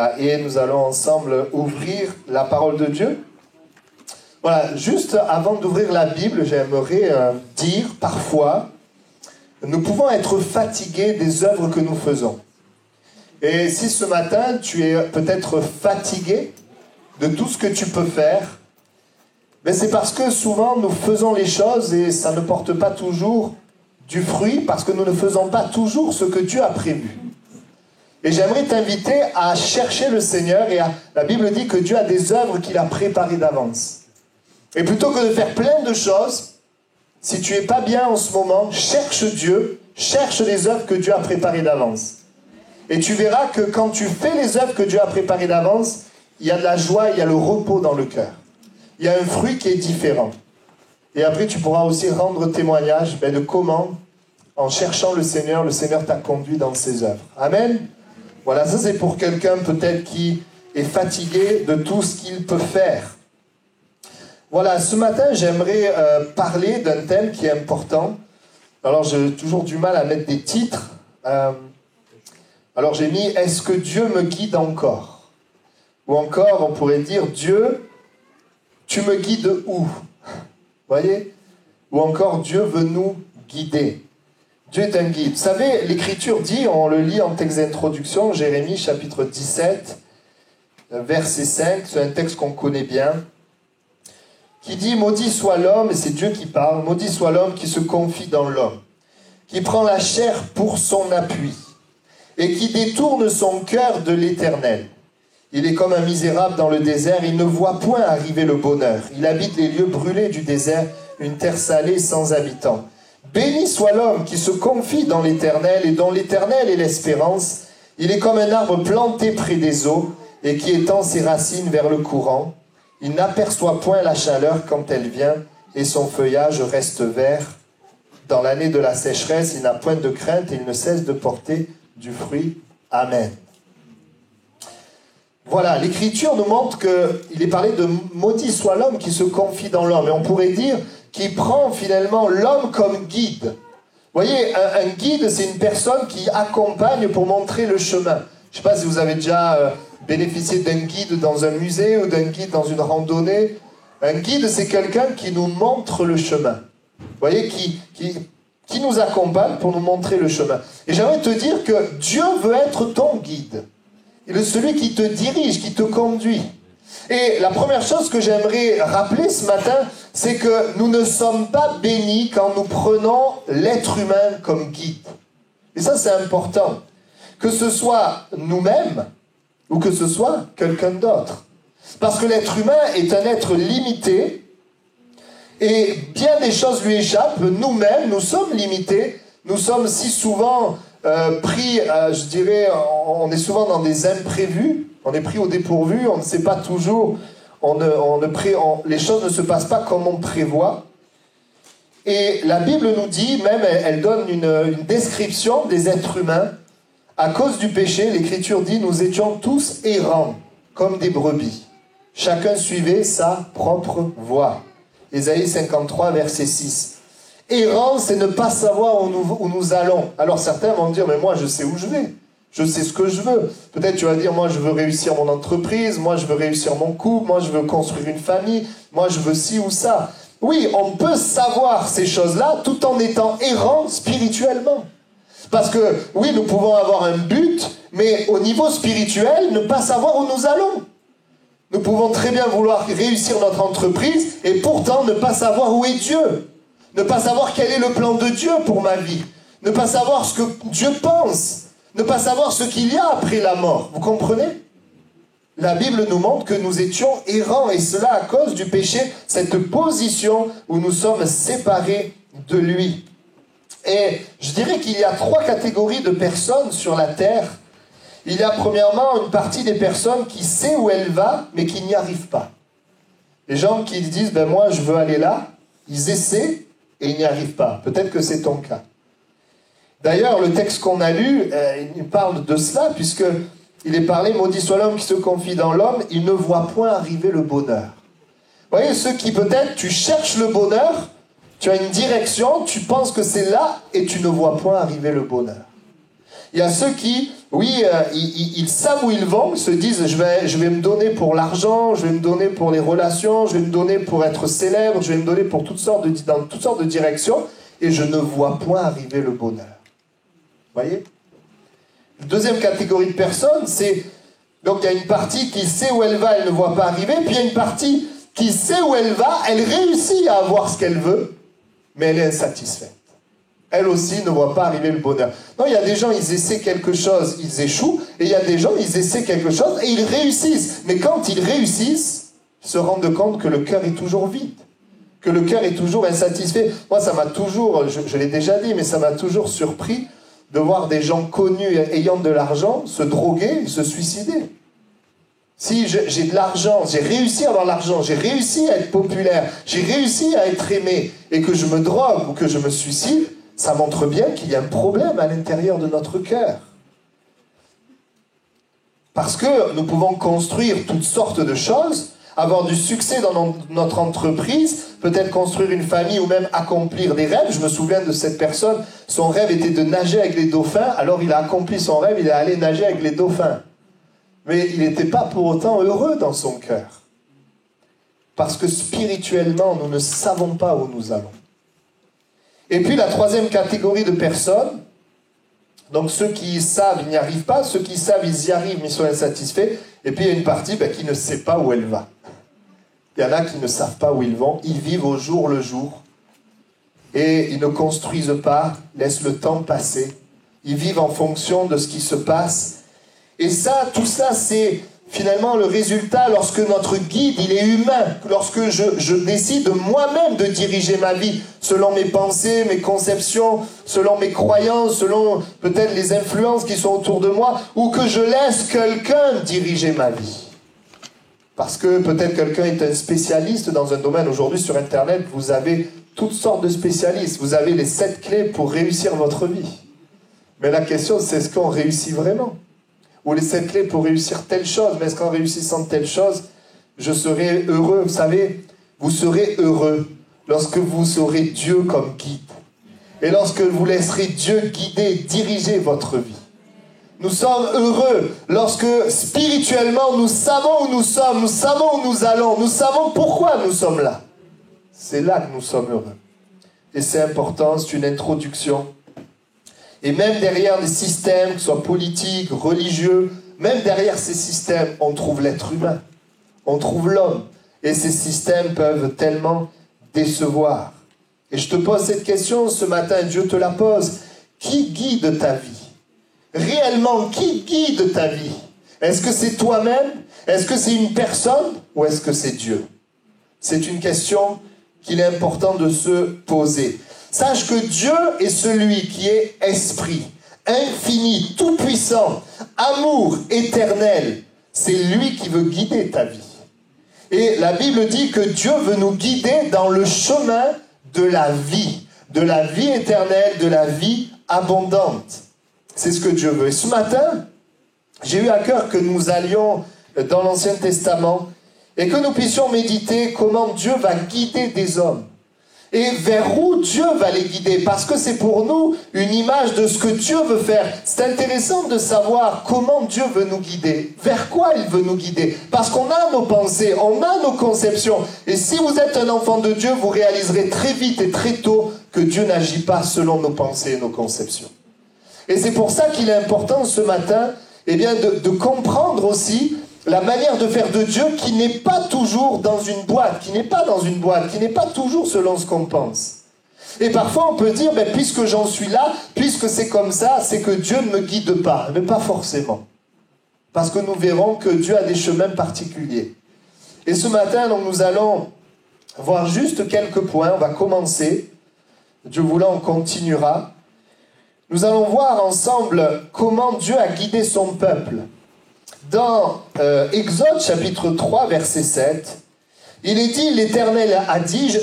Voilà, et nous allons ensemble ouvrir la parole de Dieu. Voilà, juste avant d'ouvrir la Bible, j'aimerais dire, parfois, nous pouvons être fatigués des œuvres que nous faisons. Et si ce matin, tu es peut-être fatigué de tout ce que tu peux faire, ben c'est parce que souvent, nous faisons les choses et ça ne porte pas toujours du fruit, parce que nous ne faisons pas toujours ce que Dieu a prévu. Et j'aimerais t'inviter à chercher le Seigneur, et la Bible dit que Dieu a des œuvres qu'il a préparées d'avance. Et plutôt que de faire plein de choses, si tu n'es pas bien en ce moment, cherche Dieu, cherche les œuvres que Dieu a préparées d'avance. Et tu verras que quand tu fais les œuvres que Dieu a préparées d'avance, il y a de la joie, il y a le repos dans le cœur. Il y a un fruit qui est différent. Et après, tu pourras aussi rendre témoignage de comment, en cherchant le Seigneur t'a conduit dans ses œuvres. Amen. Voilà, ça c'est pour quelqu'un peut-être qui est fatigué de tout ce qu'il peut faire. Voilà, ce matin, j'aimerais parler d'un thème qui est important. Alors, j'ai toujours du mal à mettre des titres. Alors, j'ai mis « Est-ce que Dieu me guide encore ?» Ou encore, on pourrait dire « Dieu, tu me guides où ?» Voyez? Ou encore « Dieu veut nous guider ». Dieu est un guide. Vous savez, l'Écriture dit, on le lit en texte d'introduction, Jérémie chapitre 17, verset 5, c'est un texte qu'on connaît bien, qui dit « Maudit soit l'homme », et c'est Dieu qui parle, « Maudit soit l'homme qui se confie dans l'homme, qui prend la chair pour son appui, et qui détourne son cœur de l'Éternel. Il est comme un misérable dans le désert, il ne voit point arriver le bonheur. Il habite les lieux brûlés du désert, une terre salée sans habitants. Béni soit l'homme qui se confie dans l'Éternel et dont l'Éternel est l'espérance. Il est comme un arbre planté près des eaux et qui étend ses racines vers le courant. Il n'aperçoit point la chaleur quand elle vient et son feuillage reste vert. Dans l'année de la sécheresse, il n'a point de crainte et il ne cesse de porter du fruit. Amen. Voilà, l'Écriture nous montre qu'il est parlé de maudit soit l'homme qui se confie dans l'homme. Et on pourrait dire qui prend finalement l'homme comme guide. Vous voyez, un guide, c'est une personne qui accompagne pour montrer le chemin. Je ne sais pas si vous avez déjà bénéficié d'un guide dans un musée ou d'un guide dans une randonnée. Un guide, c'est quelqu'un qui nous montre le chemin. Vous voyez, qui nous accompagne pour nous montrer le chemin. Et j'aimerais te dire que Dieu veut être ton guide. Il est celui qui te dirige, qui te conduit. Et la première chose que j'aimerais rappeler ce matin, c'est que nous ne sommes pas bénis quand nous prenons l'être humain comme guide. Et ça, c'est important. Que ce soit nous-mêmes ou que ce soit quelqu'un d'autre. Parce que l'être humain est un être limité et bien des choses lui échappent. Nous-mêmes, nous sommes limités. Nous sommes si souvent pris, je dirais, on est souvent dans des imprévus. On est pris au dépourvu, on ne sait pas toujours, les choses ne se passent pas comme on prévoit. Et la Bible nous dit, même elle donne une description des êtres humains. À cause du péché, l'Écriture dit, nous étions tous errants, comme des brebis. Chacun suivait sa propre voie. Ésaïe 53, verset 6. Errant, c'est ne pas savoir où nous allons. Alors certains vont me dire, mais moi je sais où je vais. Je sais ce que je veux. Peut-être tu vas dire, moi je veux réussir mon entreprise, moi je veux réussir mon couple, moi je veux construire une famille, moi je veux ci ou ça. Oui, on peut savoir ces choses-là tout en étant errant spirituellement. Parce que, oui, nous pouvons avoir un but, mais au niveau spirituel, ne pas savoir où nous allons. Nous pouvons très bien vouloir réussir notre entreprise et pourtant ne pas savoir où est Dieu. Ne pas savoir quel est le plan de Dieu pour ma vie. Ne pas savoir ce que Dieu pense. Ne pas savoir ce qu'il y a après la mort. Vous comprenez? La Bible nous montre que nous étions errants, et cela à cause du péché, cette position où nous sommes séparés de lui. Et je dirais qu'il y a 3 catégories de personnes sur la terre. Il y a premièrement une partie des personnes qui sait où elle va, mais qui n'y arrivent pas. Les gens qui disent, ben moi je veux aller là, ils essaient et ils n'y arrivent pas. Peut-être que c'est ton cas. D'ailleurs, le texte qu'on a lu, il parle de cela, puisqu'il est parlé, maudit soit l'homme qui se confie dans l'homme, il ne voit point arriver le bonheur. Vous voyez, ceux qui peut-être, tu cherches le bonheur, tu as une direction, tu penses que c'est là, et tu ne vois point arriver le bonheur. Il y a ceux qui, oui, ils savent où ils vont, ils se disent je vais me donner pour l'argent, je vais me donner pour les relations, je vais me donner pour être célèbre, je vais me donner pour dans toutes sortes de directions, et je ne vois point arriver le bonheur. Vous voyez? Deuxième catégorie de personnes, c'est... Donc il y a une partie qui sait où elle va, elle ne voit pas arriver, puis il y a une partie qui sait où elle va, elle réussit à avoir ce qu'elle veut, mais elle est insatisfaite. Elle aussi ne voit pas arriver le bonheur. Non, il y a des gens, ils essaient quelque chose, ils échouent, et il y a des gens, ils essaient quelque chose, et ils réussissent. Mais quand ils réussissent, ils se rendent compte que le cœur est toujours vide, que le cœur est toujours insatisfait. Moi, ça m'a toujours, je l'ai déjà dit, mais ça m'a toujours surpris de voir des gens connus ayant de l'argent se droguer et se suicider. Si j'ai de l'argent, j'ai réussi à avoir l'argent, j'ai réussi à être populaire, j'ai réussi à être aimé, et que je me drogue ou que je me suicide, ça montre bien qu'il y a un problème à l'intérieur de notre cœur. Parce que nous pouvons construire toutes sortes de choses, avoir du succès dans notre entreprise, peut-être construire une famille ou même accomplir des rêves. Je me souviens de cette personne, son rêve était de nager avec les dauphins, alors il a accompli son rêve, il est allé nager avec les dauphins. Mais il n'était pas pour autant heureux dans son cœur. Parce que spirituellement, nous ne savons pas où nous allons. Et puis la troisième catégorie de personnes, donc ceux qui savent, ils n'y arrivent pas, ceux qui savent, ils y arrivent, mais ils sont insatisfaits. Et puis il y a une partie qui ne sait pas où elle va. Il y en a qui ne savent pas où ils vont, ils vivent au jour le jour. Et ils ne construisent pas, laissent le temps passer. Ils vivent en fonction de ce qui se passe. Et ça, tout ça, c'est finalement le résultat lorsque notre guide, il est humain. Lorsque je décide moi-même de diriger ma vie selon mes pensées, mes conceptions, selon mes croyances, selon peut-être les influences qui sont autour de moi, ou que je laisse quelqu'un diriger ma vie. Parce que peut-être quelqu'un est un spécialiste dans un domaine. Aujourd'hui, sur Internet, vous avez toutes sortes de spécialistes. Vous avez les 7 clés pour réussir votre vie. Mais la question, c'est est-ce qu'on réussit vraiment ? Ou les 7 clés pour réussir telle chose, mais est-ce qu'en réussissant telle chose, je serai heureux? Vous savez, vous serez heureux lorsque vous aurez Dieu comme guide. Et lorsque vous laisserez Dieu guider, diriger votre vie. Nous sommes heureux lorsque spirituellement nous savons où nous sommes, nous savons où nous allons, nous savons pourquoi nous sommes là. C'est là que nous sommes heureux. Et c'est important, c'est une introduction. Et même derrière les systèmes, que ce soit politiques, religieux, même derrière ces systèmes, on trouve l'être humain. On trouve l'homme. Et ces systèmes peuvent tellement décevoir. Et je te pose cette question ce matin, Dieu te la pose. Qui guide ta vie? Réellement, qui guide ta vie? Est-ce que c'est toi-même? Est-ce que c'est une personne? Ou est-ce que c'est Dieu? C'est une question qu'il est important de se poser. Sache que Dieu est celui qui est esprit, infini, tout-puissant, amour éternel. C'est lui qui veut guider ta vie. Et la Bible dit que Dieu veut nous guider dans le chemin de la vie éternelle, de la vie abondante. C'est ce que Dieu veut. Et ce matin, j'ai eu à cœur que nous allions dans l'Ancien Testament et que nous puissions méditer comment Dieu va guider des hommes. Et vers où Dieu va les guider, parce que c'est pour nous une image de ce que Dieu veut faire. C'est intéressant de savoir comment Dieu veut nous guider, vers quoi il veut nous guider, parce qu'on a nos pensées, on a nos conceptions. Et si vous êtes un enfant de Dieu, vous réaliserez très vite et très tôt que Dieu n'agit pas selon nos pensées et nos conceptions. Et c'est pour ça qu'il est important ce matin de comprendre aussi la manière de faire de Dieu qui n'est pas toujours dans une boîte, qui n'est pas toujours selon ce qu'on pense. Et parfois on peut dire, puisque j'en suis là, puisque c'est comme ça, c'est que Dieu ne me guide pas. Mais pas forcément. Parce que nous verrons que Dieu a des chemins particuliers. Et ce matin, donc, nous allons voir juste quelques points. On va commencer. Dieu voulant, on continuera. Nous allons voir ensemble comment Dieu a guidé son peuple. Dans Exode chapitre 3 verset 7, il est dit, l'Éternel dit,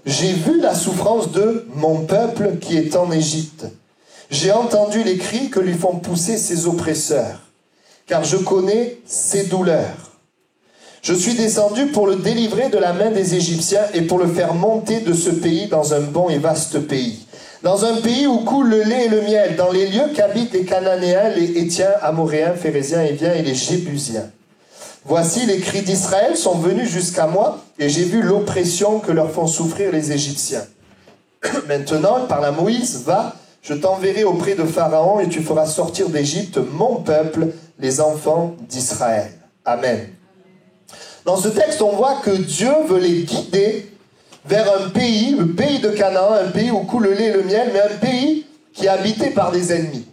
j'ai vu la souffrance de mon peuple qui est en Égypte. J'ai entendu les cris que lui font pousser ses oppresseurs, car je connais ses douleurs. Je suis descendu pour le délivrer de la main des Égyptiens et pour le faire monter de ce pays dans un bon et vaste pays, Dans un pays où coule le lait et le miel, dans les lieux qu'habitent les Cananéens, les Hétiens, Amoréens, Phéréziens, Éviens et les Jébusiens. Voici, les cris d'Israël sont venus jusqu'à moi, et j'ai vu l'oppression que leur font souffrir les Égyptiens. Maintenant, il parle à Moïse, va, je t'enverrai auprès de Pharaon, et tu feras sortir d'Égypte mon peuple, les enfants d'Israël. Amen. Dans ce texte, on voit que Dieu veut les guider vers un pays, le pays de Canaan, un pays où coule le lait et le miel, mais un pays qui est habité par des ennemis.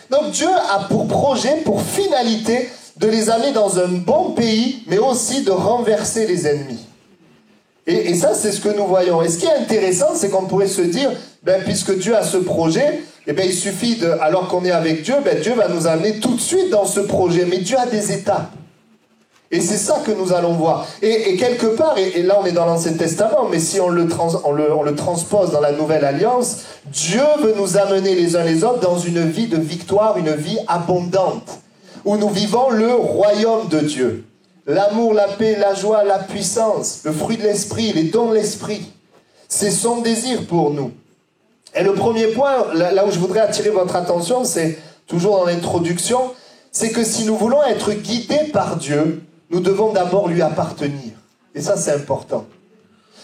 Donc Dieu a pour projet, pour finalité, de les amener dans un bon pays, mais aussi de renverser les ennemis. Et ça, c'est ce que nous voyons. Et ce qui est intéressant, c'est qu'on pourrait se dire, puisque Dieu a ce projet, il suffit alors qu'on est avec Dieu, Dieu va nous amener tout de suite dans ce projet. Mais Dieu a des étapes. Et c'est ça que nous allons voir. Et quelque part, et là on est dans l'Ancien Testament, mais si on le transpose dans la Nouvelle Alliance, Dieu veut nous amener les uns les autres dans une vie de victoire, une vie abondante, où nous vivons le royaume de Dieu. L'amour, la paix, la joie, la puissance, le fruit de l'esprit, les dons de l'esprit. C'est son désir pour nous. Et le premier point, là où je voudrais attirer votre attention, c'est toujours dans l'introduction, c'est que si nous voulons être guidés par Dieu, nous devons d'abord lui appartenir. Et ça, c'est important.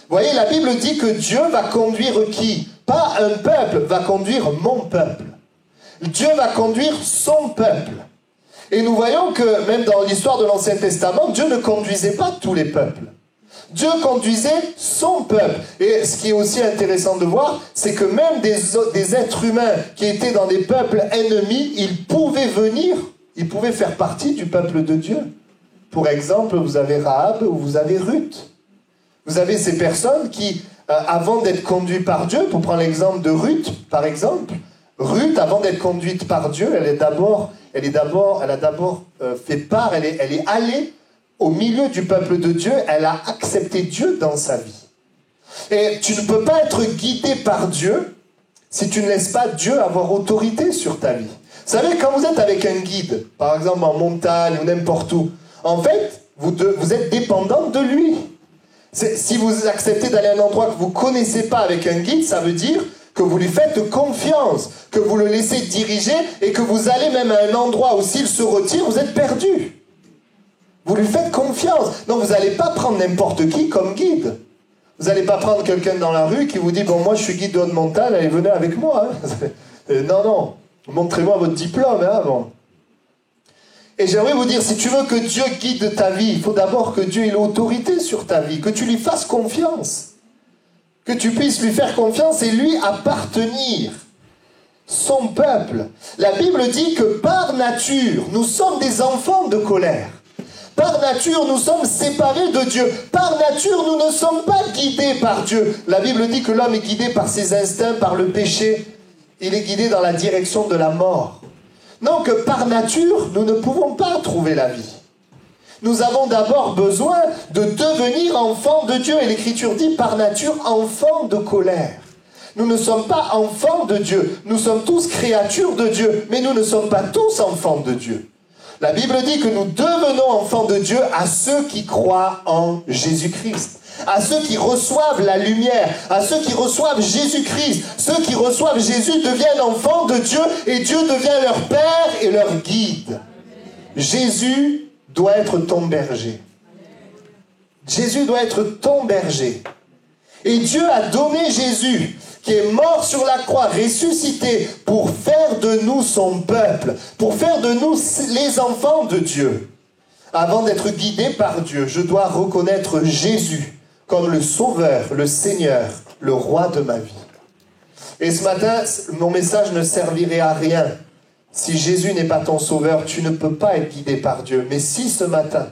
Vous voyez, la Bible dit que Dieu va conduire qui? Pas un peuple, va conduire mon peuple. Dieu va conduire son peuple. Et nous voyons que même dans l'histoire de l'Ancien Testament, Dieu ne conduisait pas tous les peuples. Dieu conduisait son peuple. Et ce qui est aussi intéressant de voir, c'est que même des êtres humains qui étaient dans des peuples ennemis, ils pouvaient venir, ils pouvaient faire partie du peuple de Dieu. Pour exemple, vous avez Rahab ou vous avez Ruth. Vous avez ces personnes qui, avant d'être conduites par Dieu, pour prendre l'exemple de Ruth, par exemple, Ruth, avant d'être conduite par Dieu, elle a d'abord fait part, elle est allée au milieu du peuple de Dieu, elle a accepté Dieu dans sa vie. Et tu ne peux pas être guidé par Dieu si tu ne laisses pas Dieu avoir autorité sur ta vie. Vous savez, quand vous êtes avec un guide, par exemple en montagne ou n'importe où, en fait, vous êtes dépendant de lui. Si vous acceptez d'aller à un endroit que vous ne connaissez pas avec un guide, ça veut dire que vous lui faites confiance, que vous le laissez diriger et que vous allez même à un endroit où s'il se retire, vous êtes perdu. Vous lui faites confiance. Donc vous n'allez pas prendre n'importe qui comme guide. Vous n'allez pas prendre quelqu'un dans la rue qui vous dit « Bon, moi je suis guide de haute montagne, allez, venez avec moi. Hein. » Non, montrez-moi votre diplôme avant. Et j'aimerais vous dire, si tu veux que Dieu guide ta vie, il faut d'abord que Dieu ait l'autorité sur ta vie, que tu lui fasses confiance, que tu puisses lui faire confiance et lui appartenir, son peuple. La Bible dit que par nature, nous sommes des enfants de colère. Par nature, nous sommes séparés de Dieu. Par nature, nous ne sommes pas guidés par Dieu. La Bible dit que l'homme est guidé par ses instincts, par le péché. Il est guidé dans la direction de la mort. Donc, par nature, nous ne pouvons pas trouver la vie. Nous avons d'abord besoin de devenir enfants de Dieu. Et l'Écriture dit, par nature, enfants de colère. Nous ne sommes pas enfants de Dieu. Nous sommes tous créatures de Dieu. Mais nous ne sommes pas tous enfants de Dieu. La Bible dit que nous devenons enfants de Dieu à ceux qui croient en Jésus-Christ. À ceux qui reçoivent la lumière, à ceux qui reçoivent Jésus-Christ. Ceux qui reçoivent Jésus deviennent enfants de Dieu et Dieu devient leur Père et leur guide. Jésus doit être ton berger. Jésus doit être ton berger. Et Dieu a donné Jésus, qui est mort sur la croix, ressuscité, pour faire de nous son peuple, pour faire de nous les enfants de Dieu. Avant d'être guidé par Dieu, je dois reconnaître Jésus comme le Sauveur, le Seigneur, le Roi de ma vie. Et ce matin, mon message ne servirait à rien. Si Jésus n'est pas ton Sauveur, tu ne peux pas être guidé par Dieu. Mais si ce matin,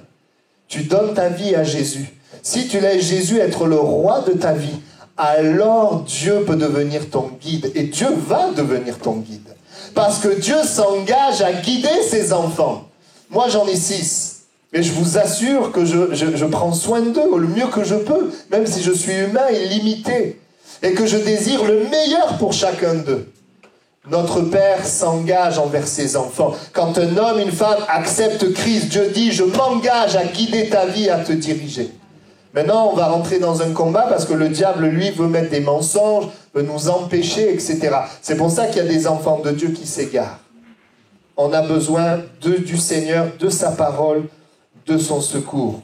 tu donnes ta vie à Jésus, si tu laisses Jésus être le Roi de ta vie, alors Dieu peut devenir ton guide. Et Dieu va devenir ton guide. Parce que Dieu s'engage à guider ses enfants. Moi, j'en ai 6. Et je vous assure que je prends soin d'eux le mieux que je peux, même si je suis humain et limité, et que je désire le meilleur pour chacun d'eux. Notre Père s'engage envers ses enfants. Quand un homme, une femme accepte Christ, Dieu dit « Je m'engage à guider ta vie, à te diriger. » Maintenant, on va rentrer dans un combat parce que le diable, lui, veut mettre des mensonges, veut nous empêcher, etc. C'est pour ça qu'il y a des enfants de Dieu qui s'égarent. On a besoin du Seigneur, de sa parole, de son secours.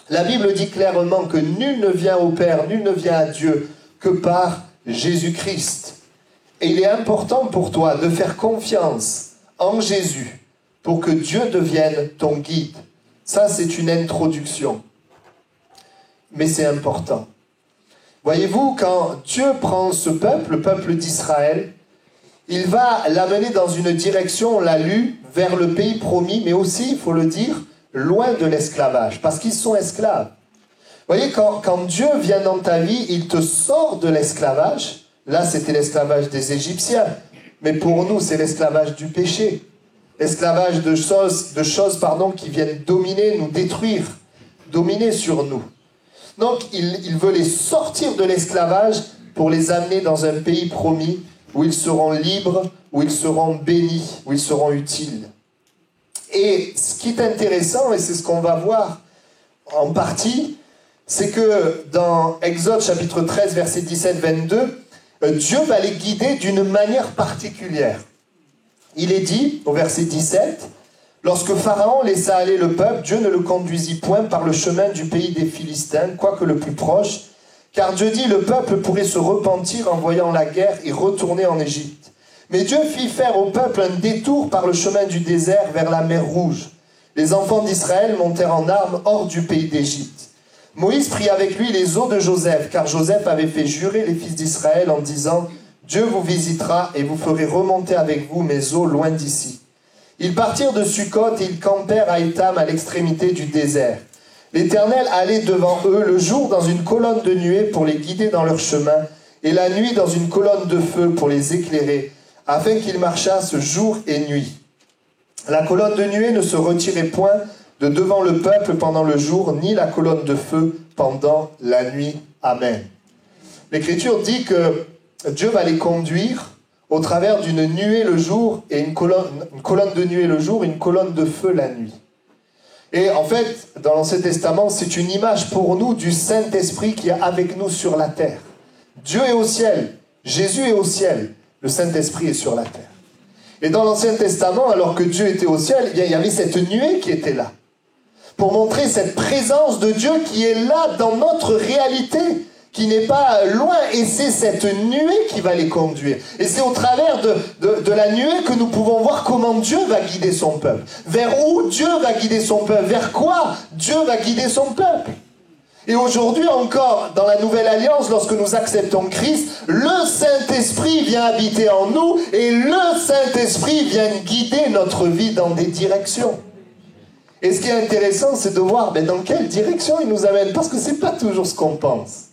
La Bible dit clairement que nul ne vient au Père, nul ne vient à Dieu que par Jésus-Christ. Et il est important pour toi de faire confiance en Jésus pour que Dieu devienne ton guide. Ça, c'est une introduction. Mais c'est important. Voyez-vous, quand Dieu prend ce peuple, le peuple d'Israël, il va l'amener dans une direction, on l'a lu, vers le pays promis, mais aussi, il faut le dire, loin de l'esclavage, parce qu'ils sont esclaves. Vous voyez, quand Dieu vient dans ta vie, il te sort de l'esclavage. Là, c'était l'esclavage des Égyptiens, mais pour nous, c'est l'esclavage du péché. L'esclavage de choses qui viennent dominer, nous détruire, dominer sur nous. Donc, il veut les sortir de l'esclavage pour les amener dans un pays promis où ils seront libres, où ils seront bénis, où ils seront utiles. Et ce qui est intéressant, et c'est ce qu'on va voir en partie, c'est que dans Exode chapitre 13, verset 17-22, Dieu va les guider d'une manière particulière. Il est dit, au verset 17, « Lorsque Pharaon laissa aller le peuple, Dieu ne le conduisit point par le chemin du pays des Philistins, quoique le plus proche, car Dieu dit, le peuple pourrait se repentir en voyant la guerre et retourner en Égypte. Mais Dieu fit faire au peuple un détour par le chemin du désert vers la mer Rouge. Les enfants d'Israël montèrent en armes hors du pays d'Égypte. Moïse prit avec lui les os de Joseph, car Joseph avait fait jurer les fils d'Israël en disant « Dieu vous visitera et vous ferez remonter avec vous mes os loin d'ici. » Ils partirent de Sukkot et ils campèrent à Étam à l'extrémité du désert. L'Éternel allait devant eux le jour dans une colonne de nuée pour les guider dans leur chemin, et la nuit dans une colonne de feu pour les éclairer, afin qu'ils marchassent jour et nuit. La colonne de nuée ne se retirait point de devant le peuple pendant le jour, ni la colonne de feu pendant la nuit. Amen. L'Écriture dit que Dieu va les conduire au travers d'une nuée le jour et une colonne de nuée le jour et une colonne de feu la nuit. Et en fait, dans l'Ancien Testament, c'est une image pour nous du Saint-Esprit qui est avec nous sur la terre. Dieu est au ciel, Jésus est au ciel, le Saint-Esprit est sur la terre. Et dans l'Ancien Testament, alors que Dieu était au ciel, il y avait cette nuée qui était là, pour montrer cette présence de Dieu qui est là dans notre réalité, qui n'est pas loin, et c'est cette nuée qui va les conduire. Et c'est au travers de la nuée que nous pouvons voir comment Dieu va guider son peuple. Vers où Dieu va guider son peuple, vers quoi Dieu va guider son peuple. Et aujourd'hui encore, dans la Nouvelle Alliance, lorsque nous acceptons Christ, le Saint-Esprit vient habiter en nous, et le Saint-Esprit vient guider notre vie dans des directions. Et ce qui est intéressant, c'est de voir dans quelle direction il nous amène, parce que ce n'est pas toujours ce qu'on pense.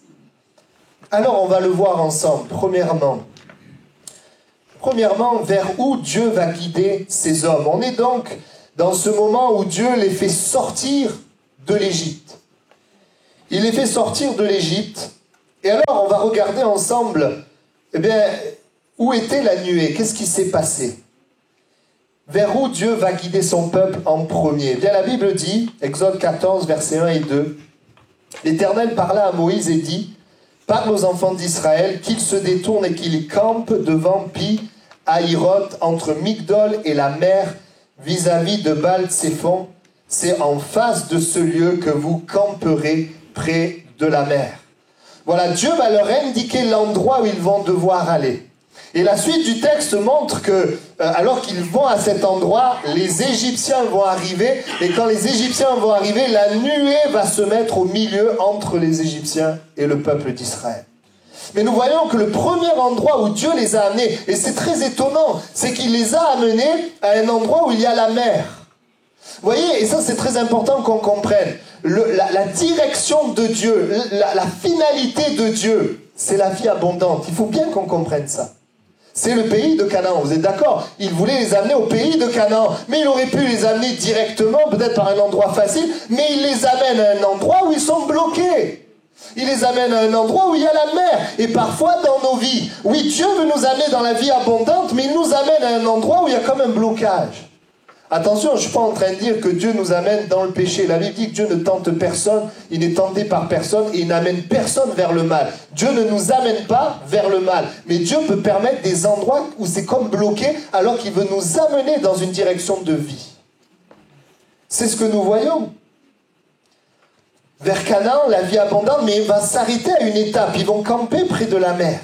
Alors on va le voir ensemble. Premièrement, vers où Dieu va guider ses hommes. On est donc dans ce moment où Dieu les fait sortir de l'Égypte. Il les fait sortir de l'Égypte. Et alors on va regarder ensemble, où était la nuée? Qu'est-ce qui s'est passé? Vers où Dieu va guider son peuple en premier? La Bible dit, Exode 14, versets 1 et 2, l'Éternel parla à Moïse et dit, parle aux enfants d'Israël qu'ils se détournent et qu'ils campent devant Pi-Hahiroth, entre Migdol et la mer, vis-à-vis de Baal-Tséphon. C'est en face de ce lieu que vous camperez près de la mer. Voilà, Dieu va leur indiquer l'endroit où ils vont devoir aller. Et la suite du texte montre que, alors qu'ils vont à cet endroit, les Égyptiens vont arriver, et quand les Égyptiens vont arriver, la nuée va se mettre au milieu entre les Égyptiens et le peuple d'Israël. Mais nous voyons que le premier endroit où Dieu les a amenés, et c'est très étonnant, c'est qu'il les a amenés à un endroit où il y a la mer. Vous voyez, et ça c'est très important qu'on comprenne, la direction de Dieu, la finalité de Dieu, c'est la vie abondante. Il faut bien qu'on comprenne ça. C'est le pays de Canaan, vous êtes d'accord? Il voulait les amener au pays de Canaan, mais il aurait pu les amener directement, peut-être par un endroit facile, mais il les amène à un endroit où ils sont bloqués. Il les amène à un endroit où il y a la mer. Et parfois dans nos vies, oui, Dieu veut nous amener dans la vie abondante, mais il nous amène à un endroit où il y a comme un blocage. Attention, je ne suis pas en train de dire que Dieu nous amène dans le péché. La Bible dit que Dieu ne tente personne, il n'est tenté par personne et il n'amène personne vers le mal. Dieu ne nous amène pas vers le mal. Mais Dieu peut permettre des endroits où c'est comme bloqué alors qu'il veut nous amener dans une direction de vie. C'est ce que nous voyons. Vers Canaan, la vie abondante, mais il va s'arrêter à une étape. Ils vont camper près de la mer.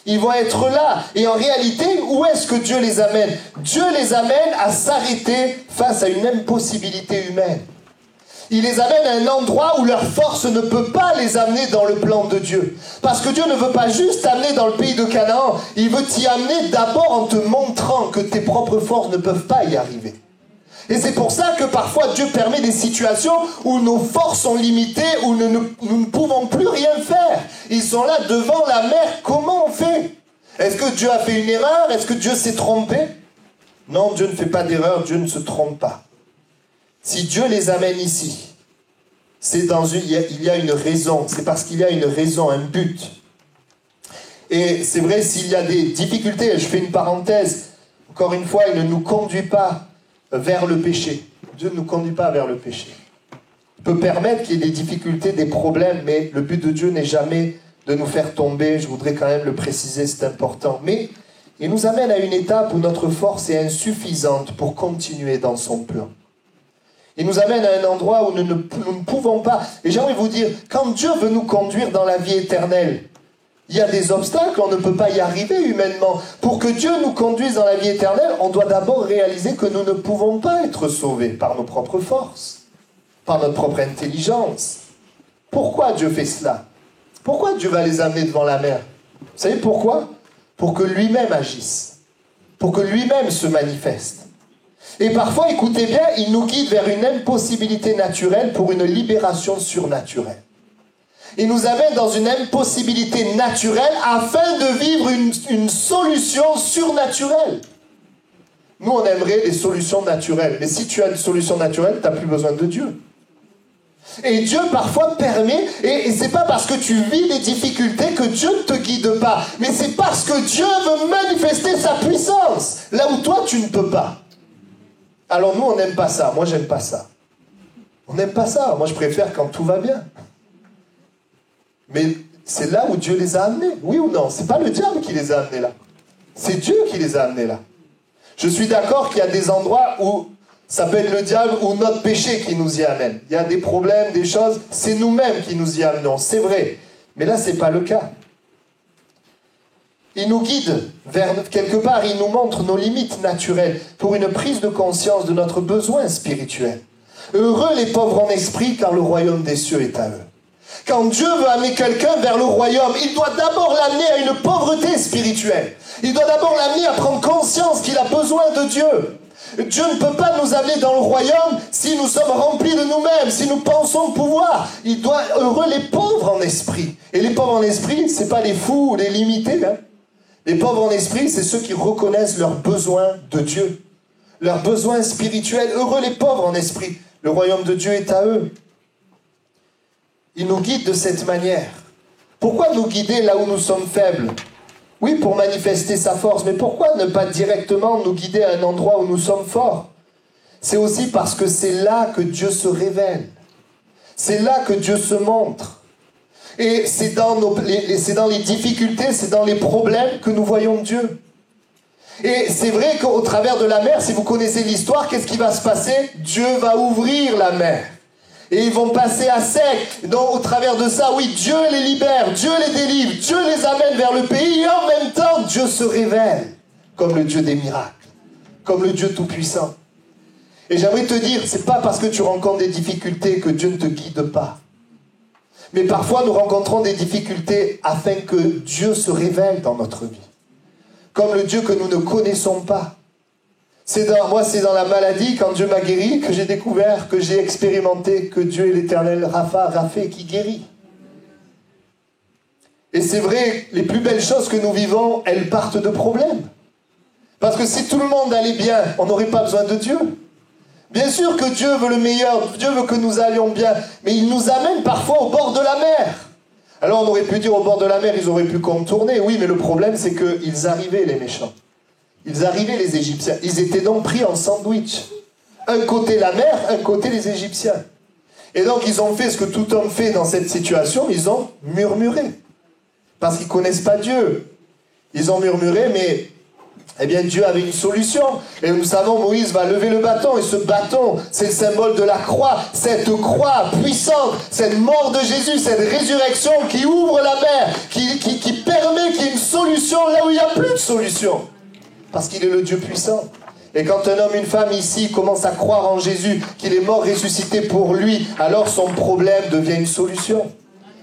Ils vont être là. Et en réalité, où est-ce que Dieu les amène? Dieu les amène à s'arrêter face à une impossibilité humaine. Il les amène à un endroit où leur force ne peut pas les amener dans le plan de Dieu. Parce que Dieu ne veut pas juste t'amener dans le pays de Canaan. Il veut t'y amener d'abord en te montrant que tes propres forces ne peuvent pas y arriver. Et c'est pour ça que parfois Dieu permet des situations où nos forces sont limitées, où nous ne pouvons plus rien faire. Ils sont là devant la mer, comment on fait? Est-ce que Dieu a fait une erreur? Est-ce que Dieu s'est trompé? Non, Dieu ne fait pas d'erreur, Dieu ne se trompe pas. Si Dieu les amène ici, il y a une raison, c'est parce qu'il y a une raison, un but. Et c'est vrai, s'il y a des difficultés, je fais une parenthèse, encore une fois, il ne nous conduit pas vers le péché. Dieu ne nous conduit pas vers le péché. Il peut permettre qu'il y ait des difficultés, des problèmes, mais le but de Dieu n'est jamais de nous faire tomber. Je voudrais quand même le préciser, c'est important. Mais il nous amène à une étape où notre force est insuffisante pour continuer dans son plan. Il nous amène à un endroit où nous ne pouvons pas. Et j'aimerais vous dire, quand Dieu veut nous conduire dans la vie éternelle, il y a des obstacles, on ne peut pas y arriver humainement. Pour que Dieu nous conduise dans la vie éternelle, on doit d'abord réaliser que nous ne pouvons pas être sauvés par nos propres forces, par notre propre intelligence. Pourquoi Dieu fait cela? Pourquoi Dieu va les amener devant la mer? Vous savez pourquoi? Pour que lui-même agisse, pour que lui-même se manifeste. Et parfois, écoutez bien, il nous guide vers une impossibilité naturelle pour une libération surnaturelle. Il nous amène dans une impossibilité naturelle afin de vivre une solution surnaturelle. Nous, on aimerait des solutions naturelles. Mais si tu as une solution naturelle, tu n'as plus besoin de Dieu. Et Dieu, parfois, permet, et ce n'est pas parce que tu vis des difficultés que Dieu ne te guide pas. Mais c'est parce que Dieu veut manifester sa puissance, là où toi, tu ne peux pas. Alors nous, on n'aime pas ça. Moi, j'aime pas ça. On n'aime pas ça. Moi, je préfère quand tout va bien. Mais c'est là où Dieu les a amenés. Oui ou non? C'est pas le diable qui les a amenés là. C'est Dieu qui les a amenés là. Je suis d'accord qu'il y a des endroits où ça peut être le diable ou notre péché qui nous y amène. Il y a des problèmes, des choses, c'est nous-mêmes qui nous y amenons. C'est vrai. Mais là, c'est pas le cas. Il nous guide vers quelque part, il nous montre nos limites naturelles pour une prise de conscience de notre besoin spirituel. Heureux les pauvres en esprit, car le royaume des cieux est à eux. Quand Dieu veut amener quelqu'un vers le royaume, il doit d'abord l'amener à une pauvreté spirituelle. Il doit d'abord l'amener à prendre conscience qu'il a besoin de Dieu. Dieu ne peut pas nous amener dans le royaume si nous sommes remplis de nous-mêmes, si nous pensons pouvoir. Il doit heureux les pauvres en esprit. Et les pauvres en esprit, ce n'est pas les fous ou les limités. Hein. Les pauvres en esprit, c'est ceux qui reconnaissent leurs besoins de Dieu. Leurs besoins spirituels. Heureux les pauvres en esprit. Le royaume de Dieu est à eux. Il nous guide de cette manière. Pourquoi nous guider là où nous sommes faibles? Oui, pour manifester sa force, mais pourquoi ne pas directement nous guider à un endroit où nous sommes forts? C'est aussi parce que c'est là que Dieu se révèle. C'est là que Dieu se montre. Et c'est dans les difficultés, c'est dans les problèmes que nous voyons Dieu. Et c'est vrai qu'au travers de la mer, si vous connaissez l'histoire, qu'est-ce qui va se passer? Dieu va ouvrir la mer. Et ils vont passer à sec. Donc, au travers de ça, oui, Dieu les libère, Dieu les délivre, Dieu les amène vers le pays. Et en même temps, Dieu se révèle comme le Dieu des miracles, comme le Dieu tout-puissant. Et j'aimerais te dire, c'est pas parce que tu rencontres des difficultés que Dieu ne te guide pas. Mais parfois, nous rencontrons des difficultés afin que Dieu se révèle dans notre vie. Comme le Dieu que nous ne connaissons pas. Moi, c'est dans la maladie, quand Dieu m'a guéri, que j'ai découvert, que j'ai expérimenté que Dieu est l'Éternel Rapha qui guérit. Et c'est vrai, les plus belles choses que nous vivons, elles partent de problèmes. Parce que si tout le monde allait bien, on n'aurait pas besoin de Dieu. Bien sûr que Dieu veut le meilleur, Dieu veut que nous allions bien, mais il nous amène parfois au bord de la mer. Alors on aurait pu dire au bord de la mer, ils auraient pu contourner. Oui, mais le problème, c'est qu'ils arrivaient, les méchants. Ils arrivaient, les Égyptiens. Ils étaient donc pris en sandwich. Un côté la mer, un côté les Égyptiens. Et donc ils ont fait ce que tout homme fait dans cette situation, ils ont murmuré. Parce qu'ils ne connaissent pas Dieu. Ils ont murmuré, mais eh bien Dieu avait une solution. Et nous savons, Moïse va lever le bâton, et ce bâton, c'est le symbole de la croix. Cette croix puissante, cette mort de Jésus, cette résurrection qui ouvre la mer, qui permet qu'il y ait une solution là où il n'y a plus de solution. Parce qu'il est le Dieu puissant. Et quand un homme, une femme ici commence à croire en Jésus, qu'il est mort ressuscité pour lui, alors son problème devient une solution.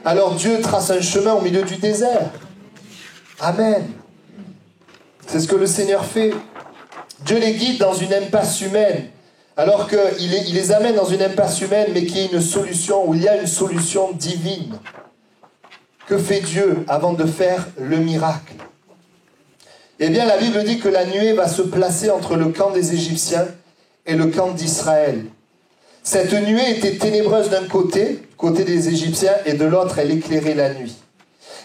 Alors Dieu trace un chemin au milieu du désert. Amen. C'est ce que le Seigneur fait. Dieu les guide dans une impasse humaine, alors qu'il les amène dans une impasse humaine, mais qu'il y ait une solution, où il y a une solution divine. Que fait Dieu avant de faire le miracle? Eh bien, la Bible dit que la nuée va se placer entre le camp des Égyptiens et le camp d'Israël. Cette nuée était ténébreuse d'un côté des Égyptiens, et de l'autre, elle éclairait la nuit.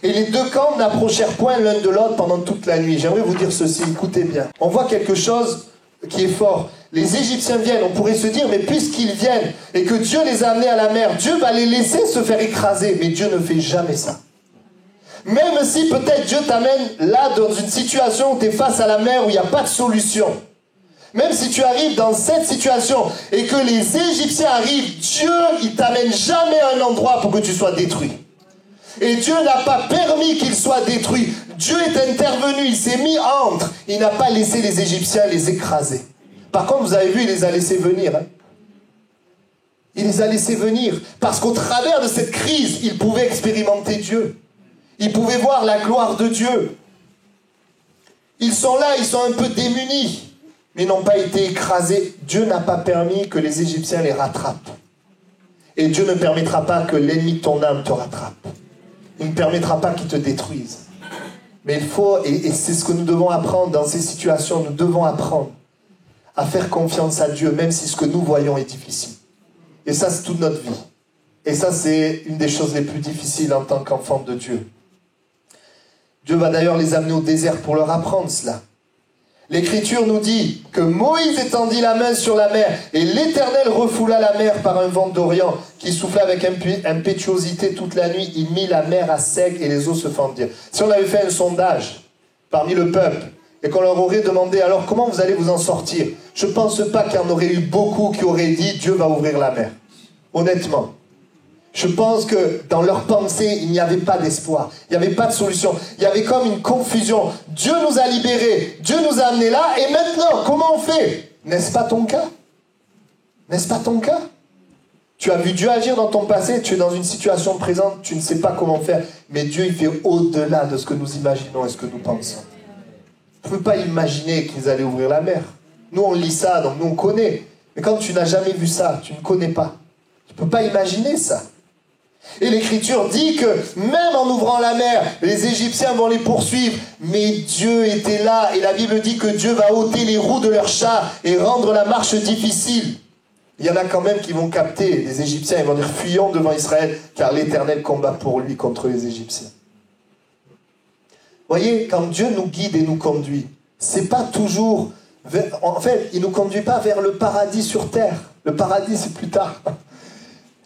Et les deux camps n'approchèrent point l'un de l'autre pendant toute la nuit. J'aimerais vous dire ceci, écoutez bien. On voit quelque chose qui est fort. Les Égyptiens viennent, on pourrait se dire, mais puisqu'ils viennent, et que Dieu les a amenés à la mer, Dieu va les laisser se faire écraser. Mais Dieu ne fait jamais ça. Même si peut-être Dieu t'amène là dans une situation où tu es face à la mer, où il n'y a pas de solution. Même si tu arrives dans cette situation et que les Égyptiens arrivent, Dieu, il t'amène jamais à un endroit pour que tu sois détruit. Et Dieu n'a pas permis qu'il soit détruit. Dieu est intervenu, il s'est mis entre. Il n'a pas laissé les Égyptiens les écraser. Par contre, vous avez vu, il les a laissés venir. Il les a laissés venir. Parce qu'au travers de cette crise, ils pouvaient expérimenter Dieu. Ils pouvaient voir la gloire de Dieu. Ils sont là, ils sont un peu démunis, mais ils n'ont pas été écrasés. Dieu n'a pas permis que les Égyptiens les rattrapent. Et Dieu ne permettra pas que l'ennemi de ton âme te rattrape. Il ne permettra pas qu'il te détruise. Mais il faut, et c'est ce que nous devons apprendre dans ces situations, nous devons apprendre à faire confiance à Dieu, même si ce que nous voyons est difficile. Et ça, c'est toute notre vie. Et ça, c'est une des choses les plus difficiles en tant qu'enfant de Dieu. Dieu va d'ailleurs les amener au désert pour leur apprendre cela. L'Écriture nous dit que Moïse étendit la main sur la mer et l'Éternel refoula la mer par un vent d'Orient qui souffla avec impétuosité toute la nuit. Il mit la mer à sec et les eaux se fendirent. Si on avait fait un sondage parmi le peuple et qu'on leur aurait demandé alors comment vous allez vous en sortir, je ne pense pas qu'il y en aurait eu beaucoup qui auraient dit Dieu va ouvrir la mer. Honnêtement. Je pense que dans leur pensée, il n'y avait pas d'espoir. Il n'y avait pas de solution. Il y avait comme une confusion. Dieu nous a libérés. Dieu nous a amenés là. Et maintenant, comment on fait? N'est-ce pas ton cas? N'est-ce pas ton cas? Tu as vu Dieu agir dans ton passé. Tu es dans une situation présente. Tu ne sais pas comment faire. Mais Dieu, il fait au-delà de ce que nous imaginons et ce que nous pensons. Tu ne peux pas imaginer qu'ils allaient ouvrir la mer. Nous, on lit ça, donc nous, on connaît. Mais quand tu n'as jamais vu ça, tu ne connais pas. Tu ne peux pas imaginer ça. Et l'Écriture dit que même en ouvrant la mer, les Égyptiens vont les poursuivre. Mais Dieu était là. Et la Bible dit que Dieu va ôter les roues de leurs chars et rendre la marche difficile. Il y en a quand même qui vont capter. Les Égyptiens, ils vont dire fuyons devant Israël, car l'Éternel combat pour lui contre les Égyptiens. Voyez, quand Dieu nous guide et nous conduit, c'est pas toujours... En fait, il ne nous conduit pas vers le paradis sur terre. Le paradis, c'est plus tard.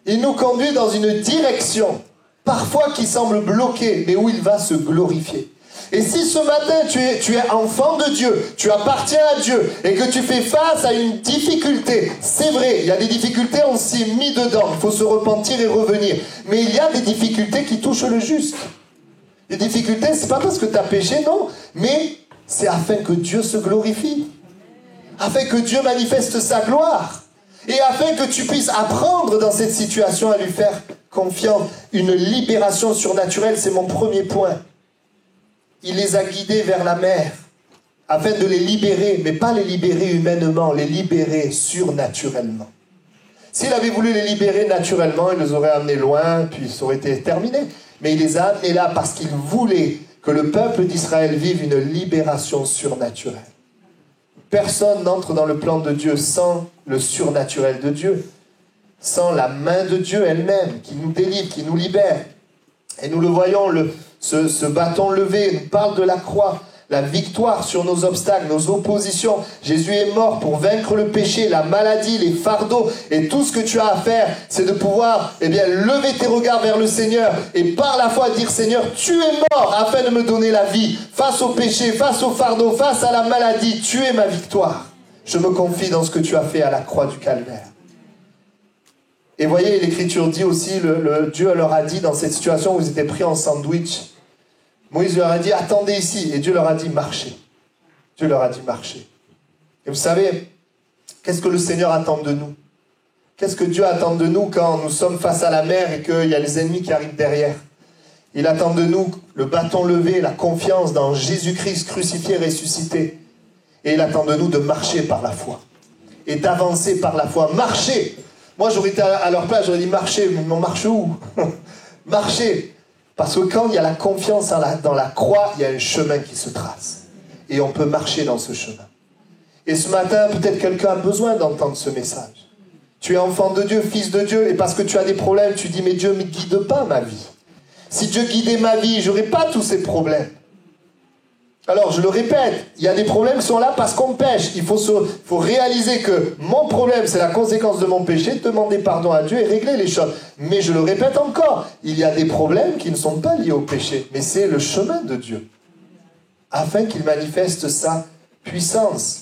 Il nous conduit dans une direction, parfois qui semble bloquée, mais où il va se glorifier. Et si ce matin tu es enfant de Dieu, tu appartiens à Dieu, et que tu fais face à une difficulté, c'est vrai, il y a des difficultés, on s'y est mis dedans, il faut se repentir et revenir. Mais il y a des difficultés qui touchent le juste. Les difficultés, c'est pas parce que tu as péché, non, mais c'est afin que Dieu se glorifie, afin que Dieu manifeste sa gloire. Et afin que tu puisses apprendre dans cette situation à lui faire confiance. Une libération surnaturelle, c'est mon premier point. Il les a guidés vers la mer, afin de les libérer, mais pas les libérer humainement, les libérer surnaturellement. S'il avait voulu les libérer naturellement, il les aurait amenés loin, puis ça aurait été terminé. Mais il les a amenés là parce qu'il voulait que le peuple d'Israël vive une libération surnaturelle. Personne n'entre dans le plan de Dieu sans le surnaturel de Dieu, sans la main de Dieu elle-même qui nous délivre, qui nous libère. Et nous le voyons, ce bâton levé nous parle de la croix. la victoire sur nos obstacles, nos oppositions. Jésus est mort pour vaincre le péché, la maladie, les fardeaux. Et tout ce que tu as à faire, c'est de pouvoir lever tes regards vers le Seigneur et par la foi dire, Seigneur, tu es mort afin de me donner la vie. Face au péché, face au fardeau, face à la maladie, tu es ma victoire. Je me confie dans ce que tu as fait à la croix du Calvaire. Et voyez, l'Écriture dit aussi, Dieu leur a dit dans cette situation où ils étaient pris en sandwich, Moïse leur a dit, attendez ici. Et Dieu leur a dit, marchez. Dieu leur a dit, marchez. Et vous savez, qu'est-ce que le Seigneur attend de nous? Qu'est-ce que Dieu attend de nous quand nous sommes face à la mer et qu'il y a les ennemis qui arrivent derrière? Il attend de nous le bâton levé, la confiance dans Jésus-Christ crucifié, ressuscité. Et il attend de nous de marcher par la foi. Et d'avancer par la foi. Marcher! Moi, j'aurais été à leur place, j'aurais dit marcher. Mais on marche où? Marcher. Parce que quand il y a la confiance dans la croix, il y a un chemin qui se trace. Et on peut marcher dans ce chemin. Et ce matin, peut-être quelqu'un a besoin d'entendre ce message. Tu es enfant de Dieu, fils de Dieu, et parce que tu as des problèmes, tu dis, mais Dieu ne guide pas ma vie. Si Dieu guidait ma vie, je n'aurais pas tous ces problèmes. Alors, je le répète, il y a des problèmes qui sont là parce qu'on pêche. Il faut réaliser que mon problème, c'est la conséquence de mon péché, demander pardon à Dieu et régler les choses. Mais je le répète encore, il y a des problèmes qui ne sont pas liés au péché, mais c'est le chemin de Dieu, afin qu'il manifeste sa puissance.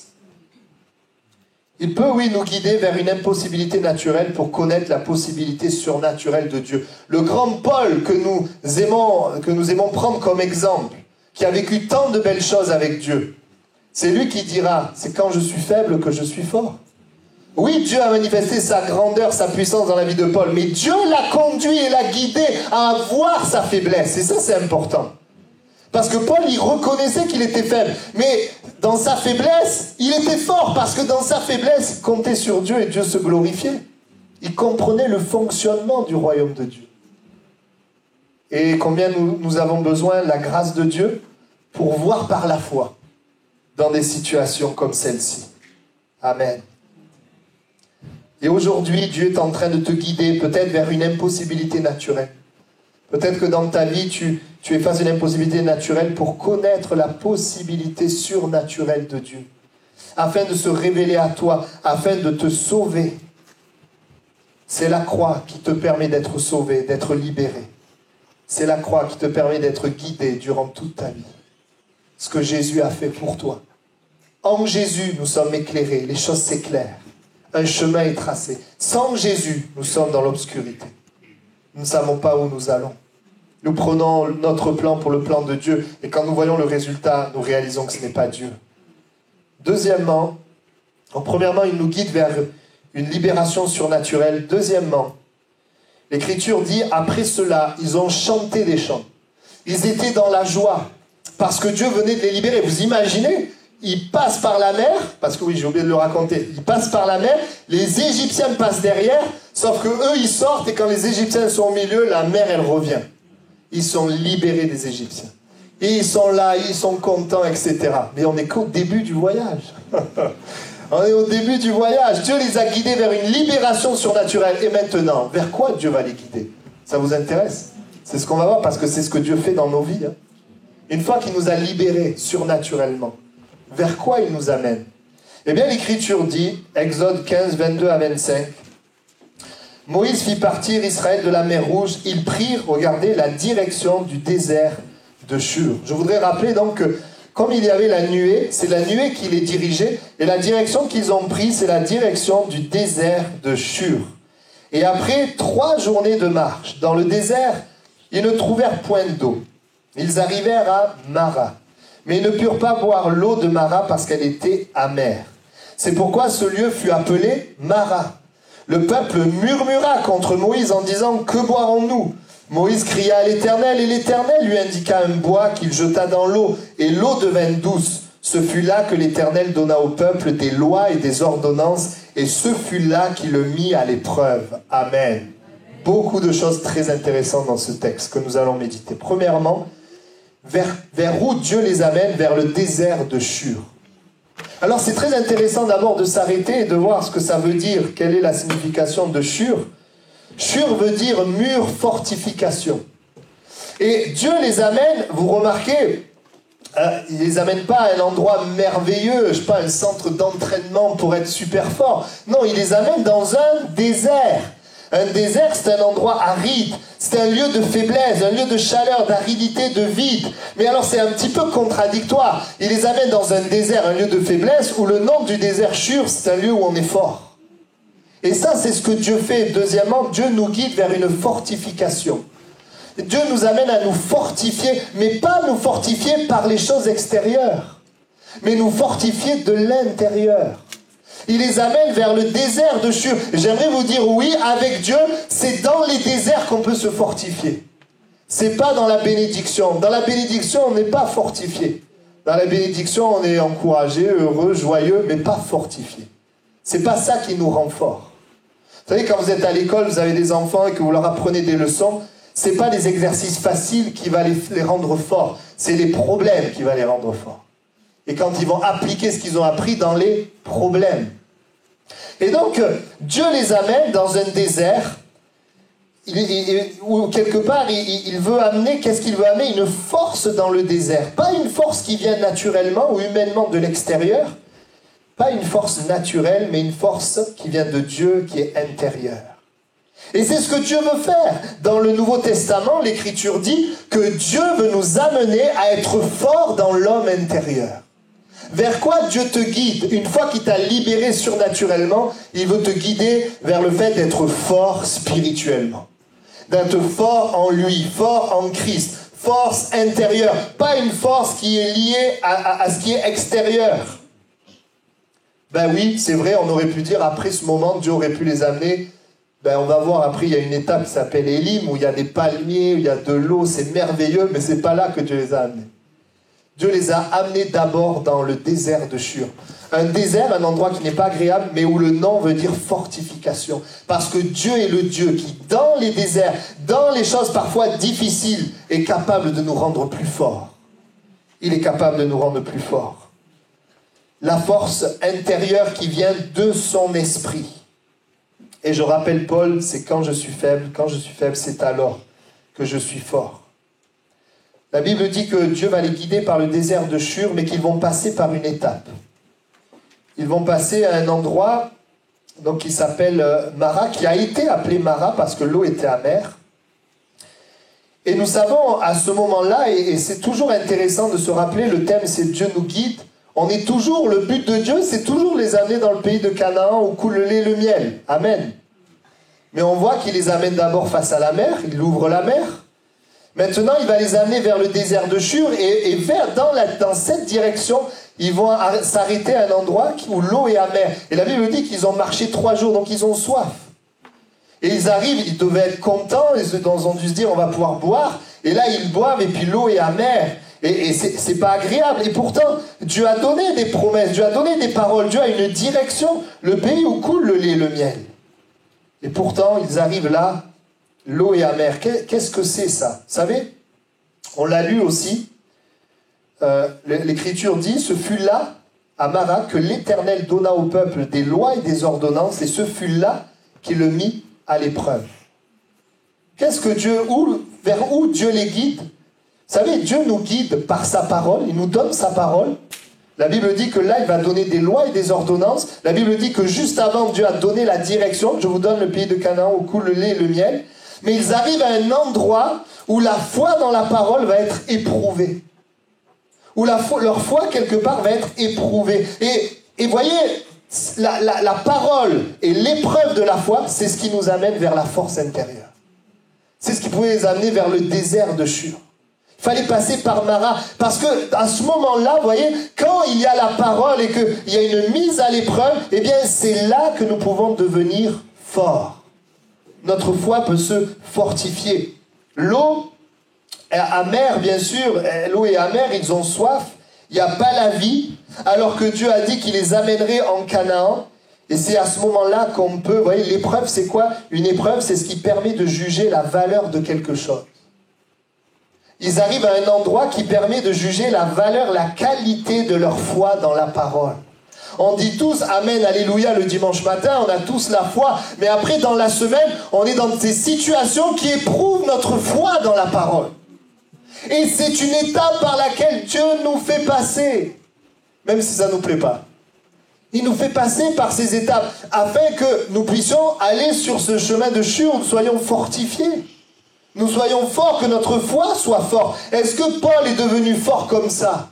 Il peut, oui, nous guider vers une impossibilité naturelle pour connaître la possibilité surnaturelle de Dieu. Le grand Paul que nous aimons prendre comme exemple, qui a vécu tant de belles choses avec Dieu, c'est lui qui dira, c'est quand je suis faible que je suis fort. Oui, Dieu a manifesté sa grandeur, sa puissance dans la vie de Paul, mais Dieu l'a conduit et l'a guidé à voir sa faiblesse, et ça c'est important. Parce que Paul, il reconnaissait qu'il était faible, mais dans sa faiblesse, il était fort, parce que dans sa faiblesse, il comptait sur Dieu et Dieu se glorifiait. Il comprenait le fonctionnement du royaume de Dieu. Et combien nous avons besoin de la grâce de Dieu pour voir par la foi dans des situations comme celle-ci. Amen. Et aujourd'hui, Dieu est en train de te guider peut-être vers une impossibilité naturelle. Peut-être que dans ta vie, tu es face à une impossibilité naturelle pour connaître la possibilité surnaturelle de Dieu, afin de se révéler à toi, afin de te sauver. C'est la croix qui te permet d'être sauvé, d'être libéré. C'est la croix qui te permet d'être guidé durant toute ta vie. Ce que Jésus a fait pour toi. En Jésus, nous sommes éclairés, les choses s'éclairent. Un chemin est tracé. Sans Jésus, nous sommes dans l'obscurité. Nous ne savons pas où nous allons. Nous prenons notre plan pour le plan de Dieu, et quand nous voyons le résultat, nous réalisons que ce n'est pas Dieu. Deuxièmement, premièrement, il nous guide vers une libération surnaturelle. Deuxièmement, l'Écriture dit, après cela, ils ont chanté des chants. Ils étaient dans la joie, parce que Dieu venait de les libérer. Vous imaginez? Ils passent par la mer, parce que oui, j'ai oublié de le raconter. Ils passent par la mer, les Égyptiens passent derrière, sauf que eux, ils sortent, et quand les Égyptiens sont au milieu, la mer, elle revient. Ils sont libérés des Égyptiens. Et ils sont là, ils sont contents, etc. Mais on n'est qu'au début du voyage. On est au début du voyage. Dieu les a guidés vers une libération surnaturelle. Et maintenant, vers quoi Dieu va les guider? Ça vous intéresse? C'est ce qu'on va voir, parce que c'est ce que Dieu fait dans nos vies. Une fois qu'il nous a libérés surnaturellement, vers quoi il nous amène? Eh bien, l'Écriture dit, Exode 15, 22 à 25, Moïse fit partir Israël de la mer Rouge. Ils prirent, regardez, la direction du désert de Shur. Je voudrais rappeler donc que, comme il y avait la nuée, c'est la nuée qui les dirigeait, et la direction qu'ils ont prise, c'est la direction du désert de Shur. Et après 3 journées de marche dans le désert, ils ne trouvèrent point d'eau. Ils arrivèrent à Mara, mais ils ne purent pas boire l'eau de Mara parce qu'elle était amère. C'est pourquoi ce lieu fut appelé Mara. Le peuple murmura contre Moïse en disant « Que boirons-nous » Moïse cria à l'Éternel, et l'Éternel lui indiqua un bois qu'il jeta dans l'eau, et l'eau devint douce. Ce fut là que l'Éternel donna au peuple des lois et des ordonnances, et ce fut là qu'il le mit à l'épreuve. Amen. Beaucoup de choses très intéressantes dans ce texte que nous allons méditer. Premièrement, vers où Dieu les amène, vers le désert de Shur. Alors c'est très intéressant d'abord de s'arrêter et de voir ce que ça veut dire, quelle est la signification de Shur. Shur veut dire mur fortification. Et Dieu les amène, vous remarquez, il les amène pas à un endroit merveilleux, je sais pas, un centre d'entraînement pour être super fort. Non, il les amène dans un désert. Un désert, c'est un endroit aride, c'est un lieu de faiblesse, un lieu de chaleur, d'aridité, de vide. Mais alors c'est un petit peu contradictoire. Il les amène dans un désert, un lieu de faiblesse, où le nom du désert Shur, c'est un lieu où on est fort. Et ça, c'est ce que Dieu fait. Deuxièmement, Dieu nous guide vers une fortification. Dieu nous amène à nous fortifier, mais pas nous fortifier par les choses extérieures, mais nous fortifier de l'intérieur. Il les amène vers le désert de Shur. J'aimerais vous dire, oui, avec Dieu, c'est dans les déserts qu'on peut se fortifier. C'est pas dans la bénédiction. Dans la bénédiction, on n'est pas fortifié. Dans la bénédiction, on est encouragé, heureux, joyeux, mais pas fortifié. C'est pas ça qui nous rend forts. Vous savez, quand vous êtes à l'école, vous avez des enfants et que vous leur apprenez des leçons, c'est pas les exercices faciles qui vont les rendre forts, c'est les problèmes qui vont les rendre forts. Et quand ils vont appliquer ce qu'ils ont appris dans les problèmes. Et donc, Dieu les amène dans un désert, où quelque part, il veut amener, qu'est-ce qu'il veut amener? Une force dans le désert. Pas une force qui vient naturellement ou humainement de l'extérieur, pas une force naturelle, mais une force qui vient de Dieu, qui est intérieure. Et c'est ce que Dieu veut faire. Dans le Nouveau Testament, l'Écriture dit que Dieu veut nous amener à être forts dans l'homme intérieur. Vers quoi Dieu te guide? Une fois qu'il t'a libéré surnaturellement, il veut te guider vers le fait d'être fort spirituellement. D'être fort en lui, fort en Christ. Force intérieure, pas une force qui est liée à ce qui est extérieur. Ben oui, c'est vrai, on aurait pu dire après ce moment, Dieu aurait pu les amener. Ben on va voir après, il y a une étape qui s'appelle Élim, où il y a des palmiers, où il y a de l'eau, c'est merveilleux, mais c'est pas là que Dieu les a amenés. Dieu les a amenés d'abord dans le désert de Shur. Un désert, un endroit qui n'est pas agréable, mais où le nom veut dire fortification. Parce que Dieu est le Dieu qui, dans les déserts, dans les choses parfois difficiles, est capable de nous rendre plus forts. Il est capable de nous rendre plus forts. La force intérieure qui vient de son esprit. Et je rappelle Paul, c'est quand je suis faible, c'est alors que je suis fort. La Bible dit que Dieu va les guider par le désert de Shur, mais qu'ils vont passer par une étape. Ils vont passer à un endroit donc, qui s'appelle Mara, qui a été appelé Mara parce que l'eau était amère. Et nous savons à ce moment-là, et c'est toujours intéressant de se rappeler, le thème c'est Dieu nous guide. On est toujours, le but de Dieu, c'est toujours les amener dans le pays de Canaan où coule le lait et le miel. Amen. Mais on voit qu'il les amène d'abord face à la mer, il ouvre la mer. Maintenant, il va les amener vers le désert de Shur et dans cette direction, ils vont s'arrêter à un endroit où l'eau est amère. Et la Bible dit qu'ils ont marché 3 jours, donc ils ont soif. Et ils arrivent, ils devaient être contents, ils ont dû se dire on va pouvoir boire. Et là, ils boivent et puis l'eau est amère. Et c'est pas agréable. Et pourtant, Dieu a donné des promesses, Dieu a donné des paroles, Dieu a une direction, le pays où coule le lait et le miel. Et pourtant, ils arrivent là, l'eau est amère. Qu'est-ce que c'est ça? Vous savez, on l'a lu aussi, l'Écriture dit, ce fut là, à Mara, que l'Éternel donna au peuple des lois et des ordonnances, et ce fut là qu'il le mit à l'épreuve. Qu'est-ce que Dieu, vers où Dieu les guide? Vous savez, Dieu nous guide par sa parole, il nous donne sa parole. La Bible dit que là, il va donner des lois et des ordonnances. La Bible dit que juste avant, Dieu a donné la direction. Je vous donne le pays de Canaan où coule le lait et le miel. Mais ils arrivent à un endroit où la foi dans la parole va être éprouvée. Où leur foi, quelque part, va être éprouvée. Et voyez, la parole et l'épreuve de la foi, c'est ce qui nous amène vers la force intérieure. C'est ce qui pouvait les amener vers le désert de Shur. Il fallait passer par Mara. Parce que à ce moment-là, vous voyez, quand il y a la parole et qu'il y a une mise à l'épreuve, eh bien, c'est là que nous pouvons devenir forts. Notre foi peut se fortifier. L'eau est amère, bien sûr. L'eau est amère, ils ont soif. Il n'y a pas la vie. Alors que Dieu a dit qu'il les amènerait en Canaan. Et c'est à ce moment-là qu'on peut... Vous voyez, l'épreuve, c'est quoi? Une épreuve, c'est ce qui permet de juger la valeur de quelque chose. Ils arrivent à un endroit qui permet de juger la valeur, la qualité de leur foi dans la parole. On dit tous Amen, Alléluia le dimanche matin, on a tous la foi, mais après dans la semaine, on est dans des situations qui éprouvent notre foi dans la parole. Et c'est une étape par laquelle Dieu nous fait passer, même si ça ne nous plaît pas. Il nous fait passer par ces étapes afin que nous puissions aller sur ce chemin de chute, nous soyons fortifiés. Nous soyons forts, que notre foi soit forte. Est-ce que Paul est devenu fort comme ça?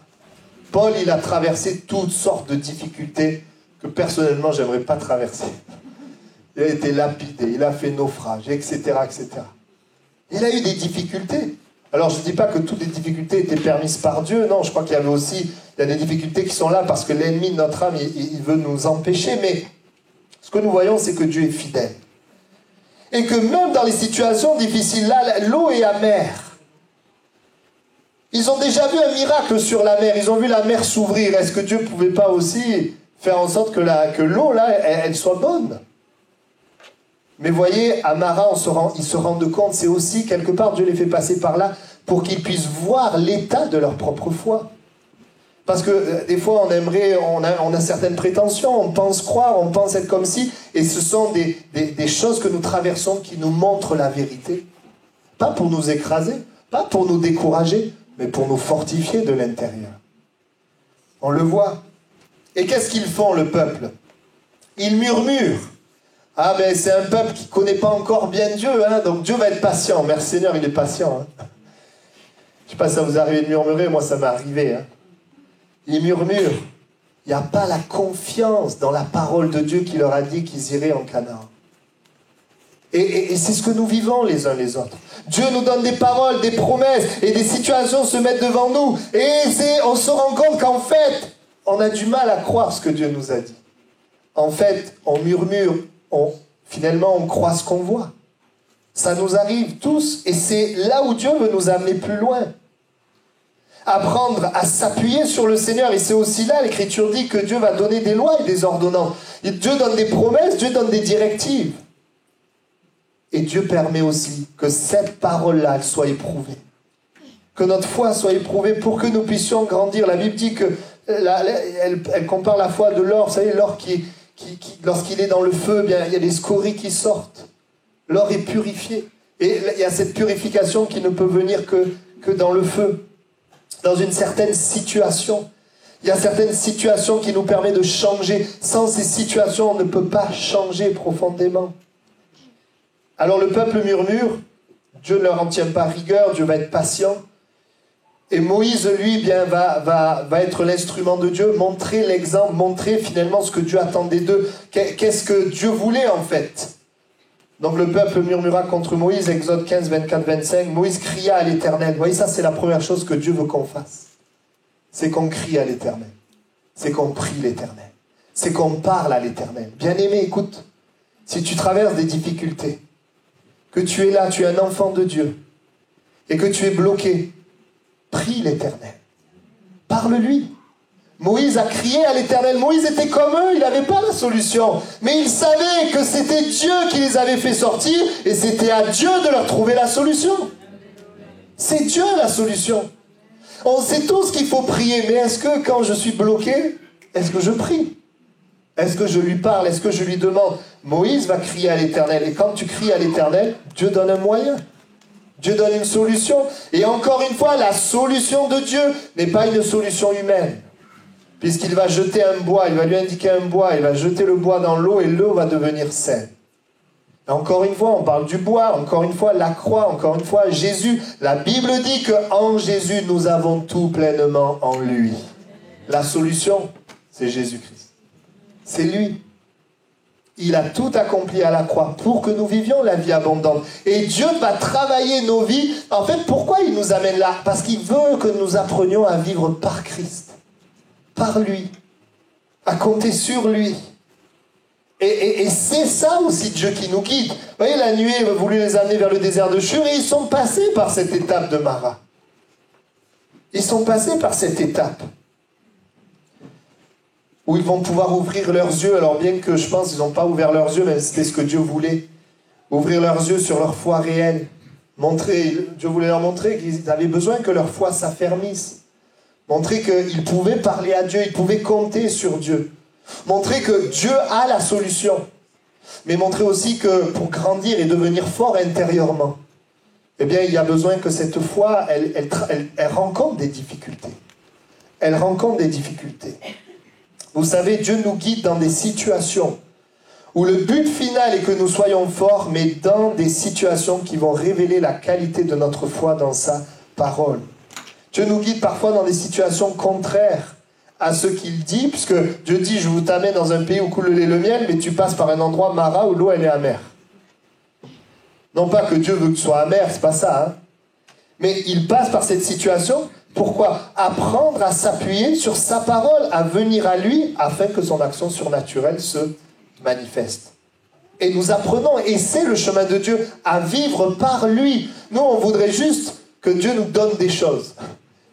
Paul, il a traversé toutes sortes de difficultés que personnellement, j'aimerais pas traverser. Il a été lapidé, il a fait naufrage, etc., etc. Il a eu des difficultés. Alors, je ne dis pas que toutes les difficultés étaient permises par Dieu. Non, je crois qu'il y avait aussi, il y a des difficultés qui sont là parce que l'ennemi de notre âme, il veut nous empêcher. Mais ce que nous voyons, c'est que Dieu est fidèle. Et que même dans les situations difficiles, là, l'eau est amère. Ils ont déjà vu un miracle sur la mer. Ils ont vu la mer s'ouvrir. Est-ce que Dieu ne pouvait pas aussi faire en sorte que l'eau, là, elle soit bonne? Mais voyez, à Mara, ils se rendent compte, c'est aussi, quelque part, Dieu les fait passer par là pour qu'ils puissent voir l'état de leur propre foi. Parce que des fois, on a certaines prétentions, on pense croire, on pense être comme si, et ce sont des choses que nous traversons qui nous montrent la vérité. Pas pour nous écraser, pas pour nous décourager, mais pour nous fortifier de l'intérieur. On le voit. Et qu'est-ce qu'ils font, le peuple? Ils murmurent. Ah ben c'est un peuple qui ne connaît pas encore bien Dieu, hein, donc Dieu va être patient. Merci Seigneur, il est patient. Hein. Je ne sais pas si ça vous arrive de murmurer, moi ça m'est arrivé. Hein. Ils murmurent. Il n'y a pas la confiance dans la parole de Dieu qui leur a dit qu'ils iraient en Canaan. Et c'est ce que nous vivons les uns les autres. Dieu nous donne des paroles, des promesses, et des situations se mettent devant nous. Et on se rend compte qu'en fait, on a du mal à croire ce que Dieu nous a dit. En fait, on murmure. Finalement, on croit ce qu'on voit. Ça nous arrive tous, et c'est là où Dieu veut nous amener plus loin. Apprendre à s'appuyer sur le Seigneur, et c'est aussi là, l'Écriture dit que Dieu va donner des lois et des ordonnances. Et Dieu donne des promesses, Dieu donne des directives. Et Dieu permet aussi que cette parole-là, elle soit éprouvée. Que notre foi soit éprouvée pour que nous puissions grandir. La Bible dit que, elle compare la foi de l'or, vous savez, l'or lorsqu'il est dans le feu, bien, il y a des scories qui sortent. L'or est purifié. Et il y a cette purification qui ne peut venir que dans le feu. Dans une certaine situation. Il y a certaines situations qui nous permettent de changer. Sans ces situations, on ne peut pas changer profondément. Alors le peuple murmure. Dieu ne leur en tient pas rigueur. Dieu va être patient. Et Moïse, lui, bien, va être l'instrument de Dieu, montrer l'exemple, montrer finalement ce que Dieu attendait d'eux. Qu'est-ce que Dieu voulait en fait? Donc le peuple murmura contre Moïse, Exode 15, 24, 25. Moïse cria à l'Éternel. Vous voyez, ça c'est la première chose que Dieu veut qu'on fasse. C'est qu'on crie à l'Éternel. C'est qu'on prie l'Éternel. C'est qu'on parle à l'Éternel. Bien-aimé, écoute, si tu traverses des difficultés, que tu es là, tu es un enfant de Dieu, et que tu es bloqué, prie l'Éternel. Parle-lui. Moïse a crié à l'Éternel. Moïse était comme eux, il n'avait pas la solution. Mais il savait que c'était Dieu qui les avait fait sortir et c'était à Dieu de leur trouver la solution. C'est Dieu la solution. On sait tous qu'il faut prier, mais est-ce que quand je suis bloqué, est-ce que je prie? Est-ce que je lui parle? Est-ce que je lui demande? Moïse va crier à l'Éternel. Et quand tu cries à l'Éternel, Dieu donne un moyen. Dieu donne une solution. Et encore une fois, la solution de Dieu n'est pas une solution humaine. Puisqu'il va jeter un bois, il va lui indiquer un bois, il va jeter le bois dans l'eau et l'eau va devenir saine. Et encore une fois, on parle du bois, encore une fois, la croix, encore une fois, Jésus. La Bible dit qu'en Jésus, nous avons tout pleinement en lui. La solution, c'est Jésus-Christ. C'est lui. Il a tout accompli à la croix pour que nous vivions la vie abondante. Et Dieu va travailler nos vies. En fait, pourquoi il nous amène là? Parce qu'il veut que nous apprenions à vivre par Christ. Par lui. À compter sur lui. Et c'est ça aussi Dieu qui nous guide. Vous voyez, la nuée a voulu les amener vers le désert de Shur et ils sont passés par cette étape de Mara. Ils sont passés par cette étape. Où ils vont pouvoir ouvrir leurs yeux. Alors bien que je pense qu'ils n'ont pas ouvert leurs yeux, mais c'était ce que Dieu voulait. Ouvrir leurs yeux sur leur foi réelle. Dieu voulait leur montrer qu'ils avaient besoin que leur foi s'affermisse. Montrer qu'ils pouvaient parler à Dieu, ils pouvaient compter sur Dieu. Montrer que Dieu a la solution. Mais montrer aussi que pour grandir et devenir fort intérieurement, eh bien, il y a besoin que cette foi, elle rencontre des difficultés. Elle rencontre des difficultés. Vous savez, Dieu nous guide dans des situations où le but final est que nous soyons forts, mais dans des situations qui vont révéler la qualité de notre foi dans sa parole. Dieu nous guide parfois dans des situations contraires à ce qu'il dit, puisque Dieu dit, je vous t'amène dans un pays où coule le lait et le miel, mais tu passes par un endroit Mara où l'eau elle est amère. Non pas que Dieu veut que tu sois amer, c'est pas ça, hein. Mais il passe par cette situation. Pourquoi? Apprendre à s'appuyer sur sa parole, à venir à lui, afin que son action surnaturelle se manifeste. Et nous apprenons, et c'est le chemin de Dieu, à vivre par lui. Nous, on voudrait juste que Dieu nous donne des choses.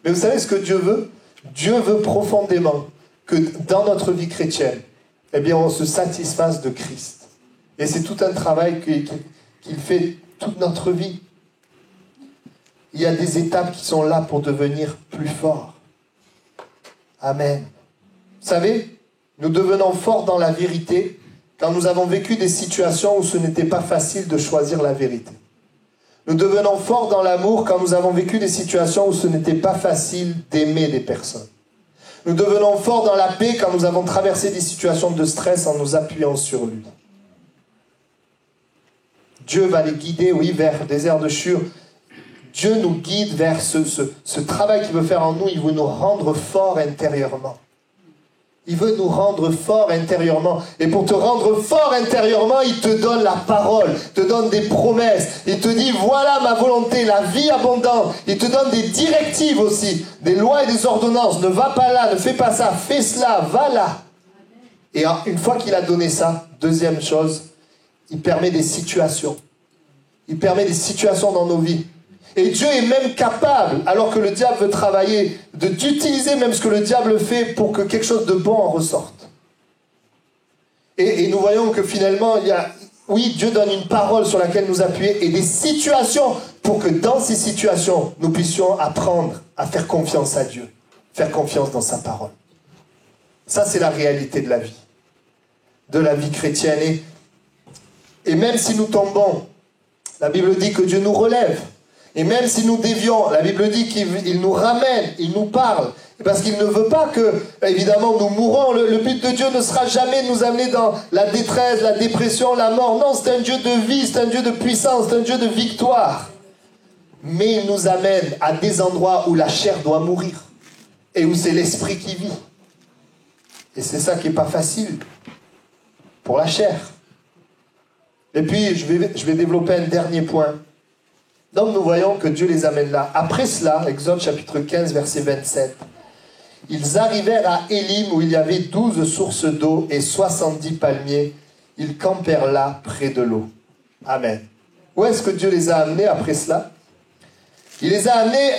Mais vous savez ce que Dieu veut? Dieu veut profondément que dans notre vie chrétienne, eh bien, on se satisfasse de Christ. Et c'est tout un travail qu'il fait toute notre vie. Il y a des étapes qui sont là pour devenir plus forts. Amen. Vous savez, nous devenons forts dans la vérité quand nous avons vécu des situations où ce n'était pas facile de choisir la vérité. Nous devenons forts dans l'amour quand nous avons vécu des situations où ce n'était pas facile d'aimer des personnes. Nous devenons forts dans la paix quand nous avons traversé des situations de stress en nous appuyant sur lui. Dieu va les guider, oui, vers des airs de Shur. Dieu nous guide vers ce travail qu'il veut faire en nous. Il veut nous rendre forts intérieurement. Il veut nous rendre forts intérieurement. Et pour te rendre fort intérieurement, il te donne la parole, te donne des promesses. Il te dit, voilà ma volonté, la vie abondante. Il te donne des directives aussi, des lois et des ordonnances. Ne va pas là, ne fais pas ça, fais cela, va là. Et une fois qu'il a donné ça, deuxième chose, il permet des situations. Il permet des situations dans nos vies. Et Dieu est même capable, alors que le diable veut travailler, d'utiliser même ce que le diable fait pour que quelque chose de bon en ressorte. Et nous voyons que finalement, oui, Dieu donne une parole sur laquelle nous appuyer et des situations pour que dans ces situations, nous puissions apprendre à faire confiance à Dieu, faire confiance dans sa parole. Ça, c'est la réalité de la vie chrétienne. Et même si nous tombons, la Bible dit que Dieu nous relève. Et même si nous dévions, la Bible dit qu'il nous ramène, il nous parle. Parce qu'il ne veut pas que, évidemment, nous mourons. Le but de Dieu ne sera jamais de nous amener dans la détresse, la dépression, la mort. Non, c'est un Dieu de vie, c'est un Dieu de puissance, c'est un Dieu de victoire. Mais il nous amène à des endroits où la chair doit mourir. Et où c'est l'esprit qui vit. Et c'est ça qui n'est pas facile pour la chair. Et puis, je vais développer un dernier point. Donc nous voyons que Dieu les amène là. Après cela, Exode chapitre 15, verset 27, ils arrivèrent à Élim où il y avait 12 sources d'eau et 70 palmiers. Ils campèrent là, près de l'eau. Amen. Où est-ce que Dieu les a amenés après cela? Il les a amenés,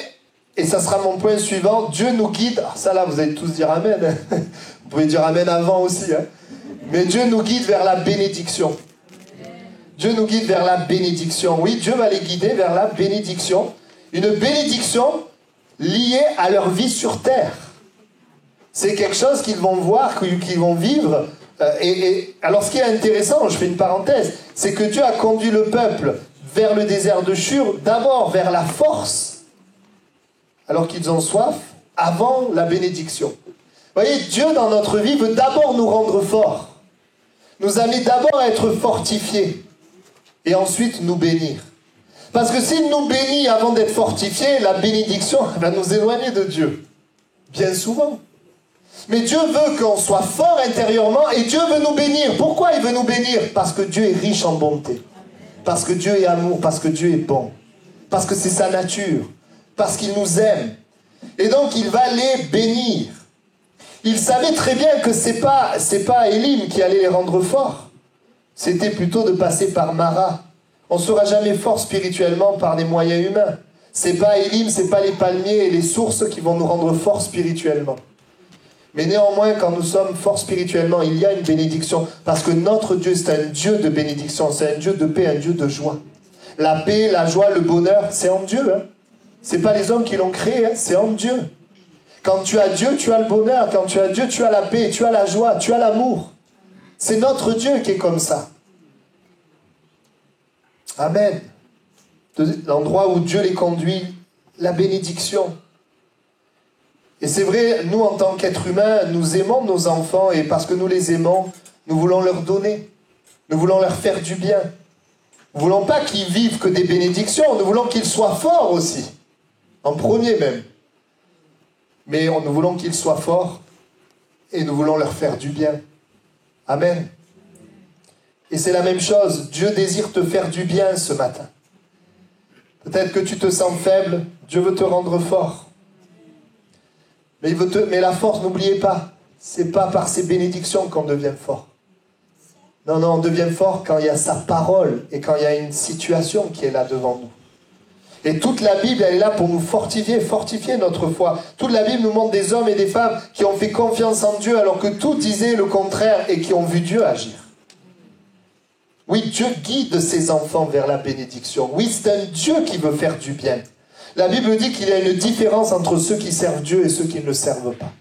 et ça sera mon point suivant, Dieu nous guide. Alors ça là, vous allez tous dire Amen. Vous pouvez dire Amen avant aussi. Hein. Mais Dieu nous guide vers la bénédiction. Dieu nous guide vers la bénédiction. Oui, Dieu va les guider vers la bénédiction. Une bénédiction liée à leur vie sur terre. C'est quelque chose qu'ils vont voir, qu'ils vont vivre. Alors, ce qui est intéressant, je fais une parenthèse, c'est que Dieu a conduit le peuple vers le désert de Shur, d'abord vers la force, alors qu'ils ont soif, avant la bénédiction. Vous voyez, Dieu, dans notre vie, veut d'abord nous rendre forts. Nous amener d'abord à être fortifiés. Et ensuite nous bénir. Parce que s'il nous bénit avant d'être fortifié, la bénédiction va nous éloigner de Dieu. Bien souvent. Mais Dieu veut qu'on soit fort intérieurement et Dieu veut nous bénir. Pourquoi il veut nous bénir? Parce que Dieu est riche en bonté. Parce que Dieu est amour. Parce que Dieu est bon. Parce que c'est sa nature. Parce qu'il nous aime. Et donc il va les bénir. Il savait très bien que c'est pas Élim qui allait les rendre forts. C'était plutôt de passer par Mara. On ne sera jamais fort spirituellement par les moyens humains. C'est pas Élim, c'est pas les palmiers et les sources qui vont nous rendre forts spirituellement. Mais néanmoins, quand nous sommes forts spirituellement, il y a une bénédiction. Parce que notre Dieu, c'est un Dieu de bénédiction, c'est un Dieu de paix, un Dieu de joie. La paix, la joie, le bonheur, c'est en Dieu. Hein. C'est pas les hommes qui l'ont créé, hein, c'est en Dieu. Quand tu as Dieu, tu as le bonheur. Quand tu as Dieu, tu as la paix, tu as la joie, tu as l'amour. C'est notre Dieu qui est comme ça. Amen. l'endroit où Dieu les conduit, la bénédiction. Et c'est vrai, nous en tant qu'êtres humains, nous aimons nos enfants et parce que nous les aimons, nous voulons leur donner. Nous voulons leur faire du bien. Nous ne voulons pas qu'ils vivent que des bénédictions, nous voulons qu'ils soient forts aussi. En premier même. Mais nous voulons qu'ils soient forts et nous voulons leur faire du bien. Amen. Et c'est la même chose, Dieu désire te faire du bien ce matin. Peut-être que tu te sens faible, Dieu veut te rendre fort. Mais la force, n'oubliez pas, c'est pas par ses bénédictions qu'on devient fort. Non, non, on devient fort quand il y a sa parole et quand il y a une situation qui est là devant nous. Et toute la Bible, elle est là pour nous fortifier notre foi. Toute la Bible nous montre des hommes et des femmes qui ont fait confiance en Dieu alors que tout disait le contraire et qui ont vu Dieu agir. Oui, Dieu guide ses enfants vers la bénédiction. Oui, c'est un Dieu qui veut faire du bien. La Bible dit qu'il y a une différence entre ceux qui servent Dieu et ceux qui ne le servent pas.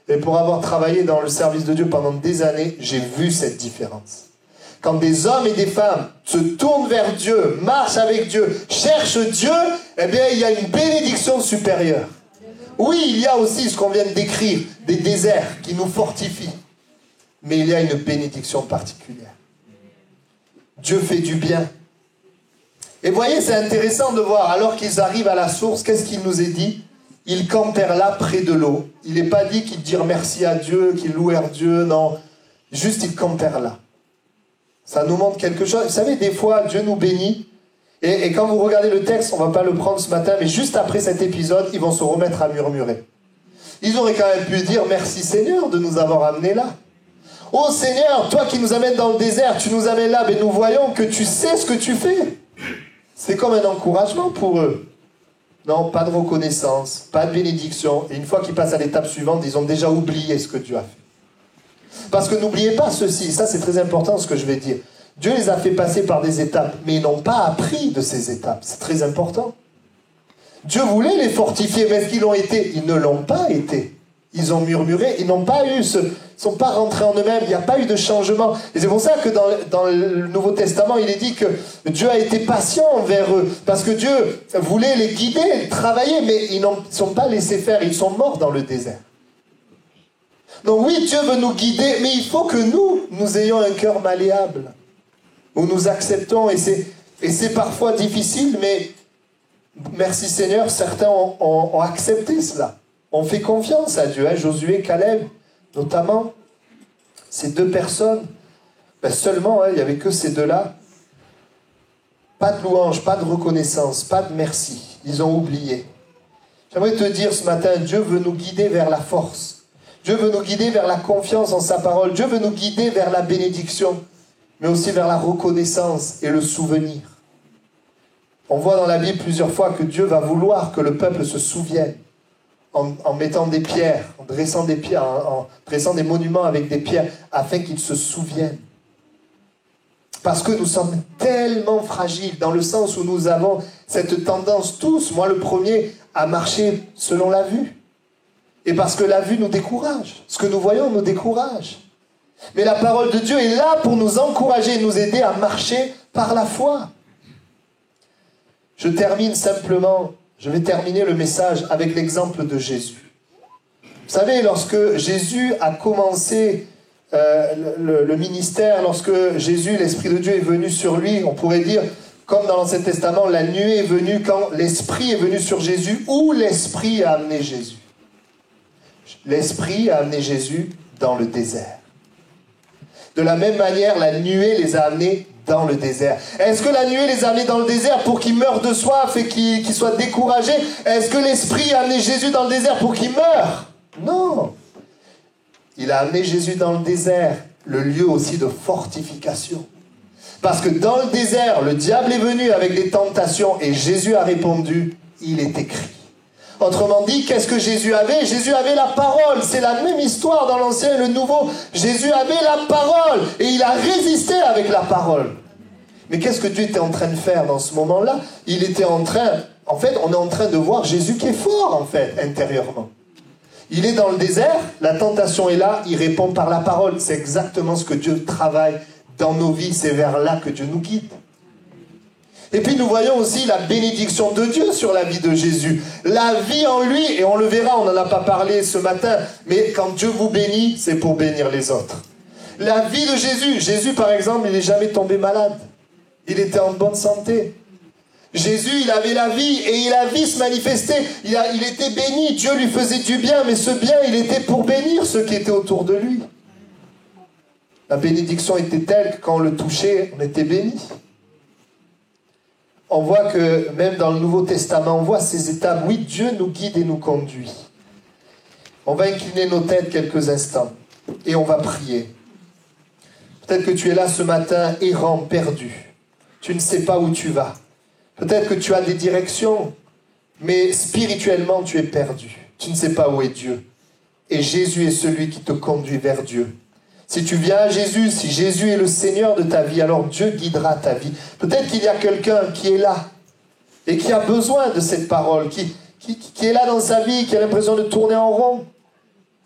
Et pour avoir travaillé dans le service de Dieu pendant des années, j'ai vu cette différence. Quand des hommes et des femmes se tournent vers Dieu, marchent avec Dieu, cherchent Dieu, eh bien, il y a une bénédiction supérieure. Oui, il y a aussi ce qu'on vient de décrire, des déserts qui nous fortifient. Mais il y a une bénédiction particulière. Dieu fait du bien. Et voyez, c'est intéressant de voir, alors qu'ils arrivent à la source, qu'est-ce qu'il nous est dit? Ils campèrent là près de l'eau. Il n'est pas dit qu'ils dirent merci à Dieu, qu'ils louèrent Dieu, non. Juste, ils campèrent là. Ça nous montre quelque chose. Vous savez, des fois, Dieu nous bénit. Et quand vous regardez le texte, on ne va pas le prendre ce matin, mais juste après cet épisode, ils vont se remettre à murmurer. Ils auraient quand même pu dire merci Seigneur de nous avoir amenés là. Oh Seigneur, toi qui nous amènes dans le désert, tu nous amènes là, mais nous voyons que tu sais ce que tu fais. C'est comme un encouragement pour eux. Non, pas de reconnaissance, pas de bénédiction. Et une fois qu'ils passent à l'étape suivante, ils ont déjà oublié ce que Dieu a fait. Parce que n'oubliez pas ceci, ça c'est très important ce que je vais dire. Dieu les a fait passer par des étapes, mais ils n'ont pas appris de ces étapes. C'est très important. Dieu voulait les fortifier, mais est-ce qu'ils l'ont été? Ils ne l'ont pas été. Ils ont murmuré, ils n'ont pas eu ils ne sont pas rentrés en eux-mêmes, il n'y a pas eu de changement. Et c'est pour ça que dans le Nouveau Testament, il est dit que Dieu a été patient envers eux, parce que Dieu voulait les guider, les travailler, mais ils ne sont pas laissés faire, ils sont morts dans le désert. Donc oui, Dieu veut nous guider, mais il faut que nous ayons un cœur malléable, où nous acceptons, et c'est parfois difficile, mais merci Seigneur, certains ont accepté cela. On fait confiance à Dieu, hein, Josué, Caleb, notamment, ces deux personnes, seulement, hein, il n'y avait que ces deux-là. Pas de louange, pas de reconnaissance, pas de merci. Ils ont oublié. J'aimerais te dire ce matin, Dieu veut nous guider vers la force. Dieu veut nous guider vers la confiance en sa parole. Dieu veut nous guider vers la bénédiction, mais aussi vers la reconnaissance et le souvenir. On voit dans la Bible plusieurs fois que Dieu va vouloir que le peuple se souvienne. En mettant des pierres, en dressant des pierres, en dressant des monuments avec des pierres, afin qu'ils se souviennent. Parce que nous sommes tellement fragiles, dans le sens où nous avons cette tendance tous, moi le premier, à marcher selon la vue. Et parce que la vue nous décourage. Ce que nous voyons nous décourage. Mais la parole de Dieu est là pour nous encourager, nous aider à marcher par la foi. Je termine simplement. Je vais terminer le message avec l'exemple de Jésus. Vous savez, lorsque Jésus a commencé le ministère, lorsque Jésus, l'Esprit de Dieu est venu sur lui, on pourrait dire, comme dans l'Ancien Testament, la nuée est venue quand l'Esprit est venu sur Jésus, où l'Esprit a amené Jésus. L'Esprit a amené Jésus dans le désert. De la même manière, la nuée les a amenés dans le désert. Est-ce que la nuée les a amenés dans le désert pour qu'ils meurent de soif et qu'ils soient découragés? Est-ce que l'Esprit a amené Jésus dans le désert pour qu'il meure? Non. Il a amené Jésus dans le désert, le lieu aussi de fortification. Parce que dans le désert, le diable est venu avec des tentations et Jésus a répondu, il est écrit. Autrement dit, qu'est-ce que Jésus avait? Jésus avait la parole. C'est la même histoire dans l'Ancien et le Nouveau. Jésus avait la parole et il a résisté avec la parole. Mais qu'est-ce que Dieu était en train de faire dans ce moment-là? Il était en train... En fait, on est en train de voir Jésus qui est fort, en fait, intérieurement. Il est dans le désert, la tentation est là, il répond par la parole. C'est exactement ce que Dieu travaille dans nos vies. C'est vers là que Dieu nous guide. Et puis nous voyons aussi la bénédiction de Dieu sur la vie de Jésus. La vie en lui, et on le verra, on n'en a pas parlé ce matin, mais quand Dieu vous bénit, c'est pour bénir les autres. La vie de Jésus. Jésus, par exemple, il n'est jamais tombé malade. Il était en bonne santé. Jésus, il avait la vie et la vie se manifestait. Il était béni, Dieu lui faisait du bien, mais ce bien, il était pour bénir ceux qui étaient autour de lui. La bénédiction était telle que quand on le touchait, on était béni. On voit que même dans le Nouveau Testament, on voit ces étapes. Oui, Dieu nous guide et nous conduit. On va incliner nos têtes quelques instants et on va prier. Peut-être que tu es là ce matin, errant, perdu. Tu ne sais pas où tu vas. Peut-être que tu as des directions, mais spirituellement, tu es perdu. Tu ne sais pas où est Dieu. Et Jésus est celui qui te conduit vers Dieu. Si tu viens à Jésus, si Jésus est le Seigneur de ta vie, alors Dieu guidera ta vie. Peut-être qu'il y a quelqu'un qui est là et qui a besoin de cette parole, qui est là dans sa vie, qui a l'impression de tourner en rond.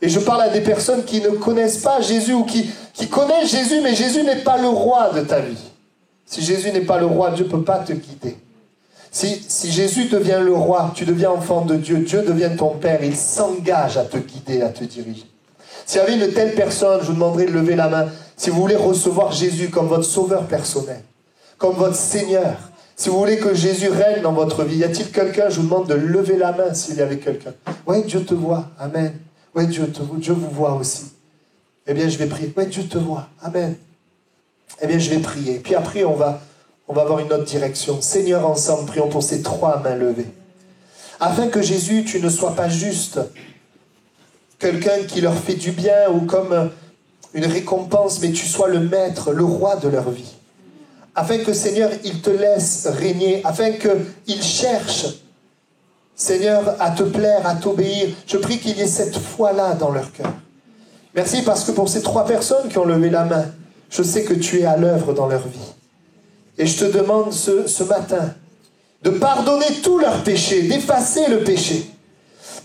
Et je parle à des personnes qui ne connaissent pas Jésus ou qui connaissent Jésus, mais Jésus n'est pas le roi de ta vie. Si Jésus n'est pas le roi, Dieu ne peut pas te guider. Si Jésus devient le roi, tu deviens enfant de Dieu, Dieu devient ton Père, il s'engage à te guider, à te diriger. S'il y avait une telle personne, je vous demanderais de lever la main, si vous voulez recevoir Jésus comme votre sauveur personnel, comme votre Seigneur, si vous voulez que Jésus règne dans votre vie, y a-t-il quelqu'un, je vous demande de lever la main s'il y avait quelqu'un. Oui, Dieu te voit, amen. Oui, Dieu vous voit aussi. Eh bien, je vais prier. Oui, Dieu te voit, amen. Eh bien, je vais prier. Puis après, on va avoir une autre direction. Seigneur, ensemble, prions pour ces 3 mains levées. Afin que Jésus, tu ne sois pas juste quelqu'un qui leur fait du bien ou comme une récompense, mais tu sois le maître, le roi de leur vie. Afin que, Seigneur, ils te laissent régner, afin qu'ils cherchent, Seigneur, à te plaire, à t'obéir. Je prie qu'il y ait cette foi-là dans leur cœur. Merci parce que pour ces 3 personnes qui ont levé la main, je sais que tu es à l'œuvre dans leur vie. Et je te demande ce matin de pardonner tous leurs péchés, d'effacer le péché,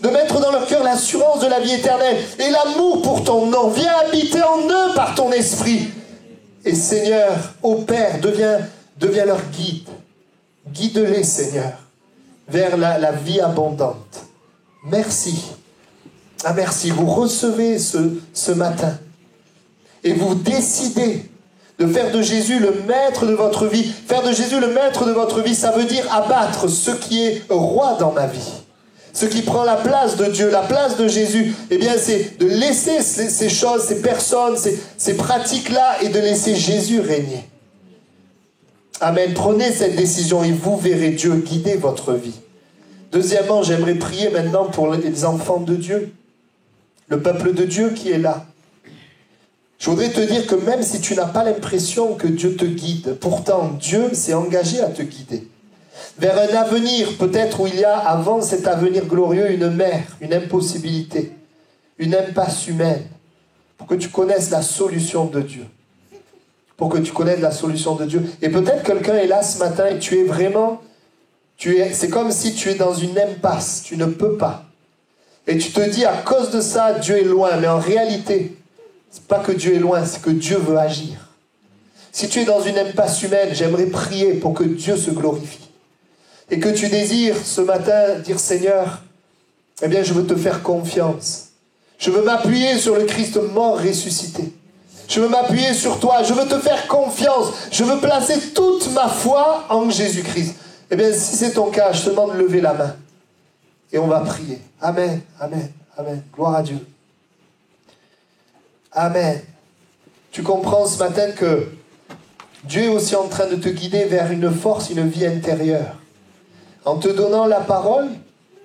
de mettre dans leur cœur l'assurance de la vie éternelle et l'amour pour ton nom. Viens habiter en eux par ton esprit. Et Seigneur, ô Père, deviens leur guide. Guide-les, Seigneur, vers la vie abondante. Merci. Ah, merci. Vous recevez ce matin et vous décidez de faire de Jésus le maître de votre vie. Faire de Jésus le maître de votre vie, ça veut dire abattre ce qui est roi dans ma vie. Ce qui prend la place de Dieu, la place de Jésus. Eh bien, c'est de laisser ces choses, ces personnes, ces pratiques-là et de laisser Jésus régner. Amen. Prenez cette décision et vous verrez Dieu guider votre vie. Deuxièmement, j'aimerais prier maintenant pour les enfants de Dieu. Le peuple de Dieu qui est là. Je voudrais te dire que même si tu n'as pas l'impression que Dieu te guide, pourtant Dieu s'est engagé à te guider vers un avenir peut-être où il y a avant cet avenir glorieux une mer, une impossibilité, une impasse humaine, pour que tu connaisses la solution de Dieu. Pour que tu connaisses la solution de Dieu. Et peut-être quelqu'un est là ce matin et tu es vraiment, c'est comme si tu es dans une impasse, tu ne peux pas. Et tu te dis à cause de ça, Dieu est loin, mais en réalité, c'est pas que Dieu est loin, c'est que Dieu veut agir. Si tu es dans une impasse humaine, j'aimerais prier pour que Dieu se glorifie. Et que tu désires ce matin dire Seigneur, eh bien je veux te faire confiance. Je veux m'appuyer sur le Christ mort ressuscité. Je veux m'appuyer sur toi, je veux te faire confiance. Je veux placer toute ma foi en Jésus-Christ. Eh bien si c'est ton cas, je te demande de lever la main. Et on va prier. Amen, amen, amen. Gloire à Dieu. Amen. Tu comprends ce matin que Dieu est aussi en train de te guider vers une force, une vie intérieure. En te donnant la parole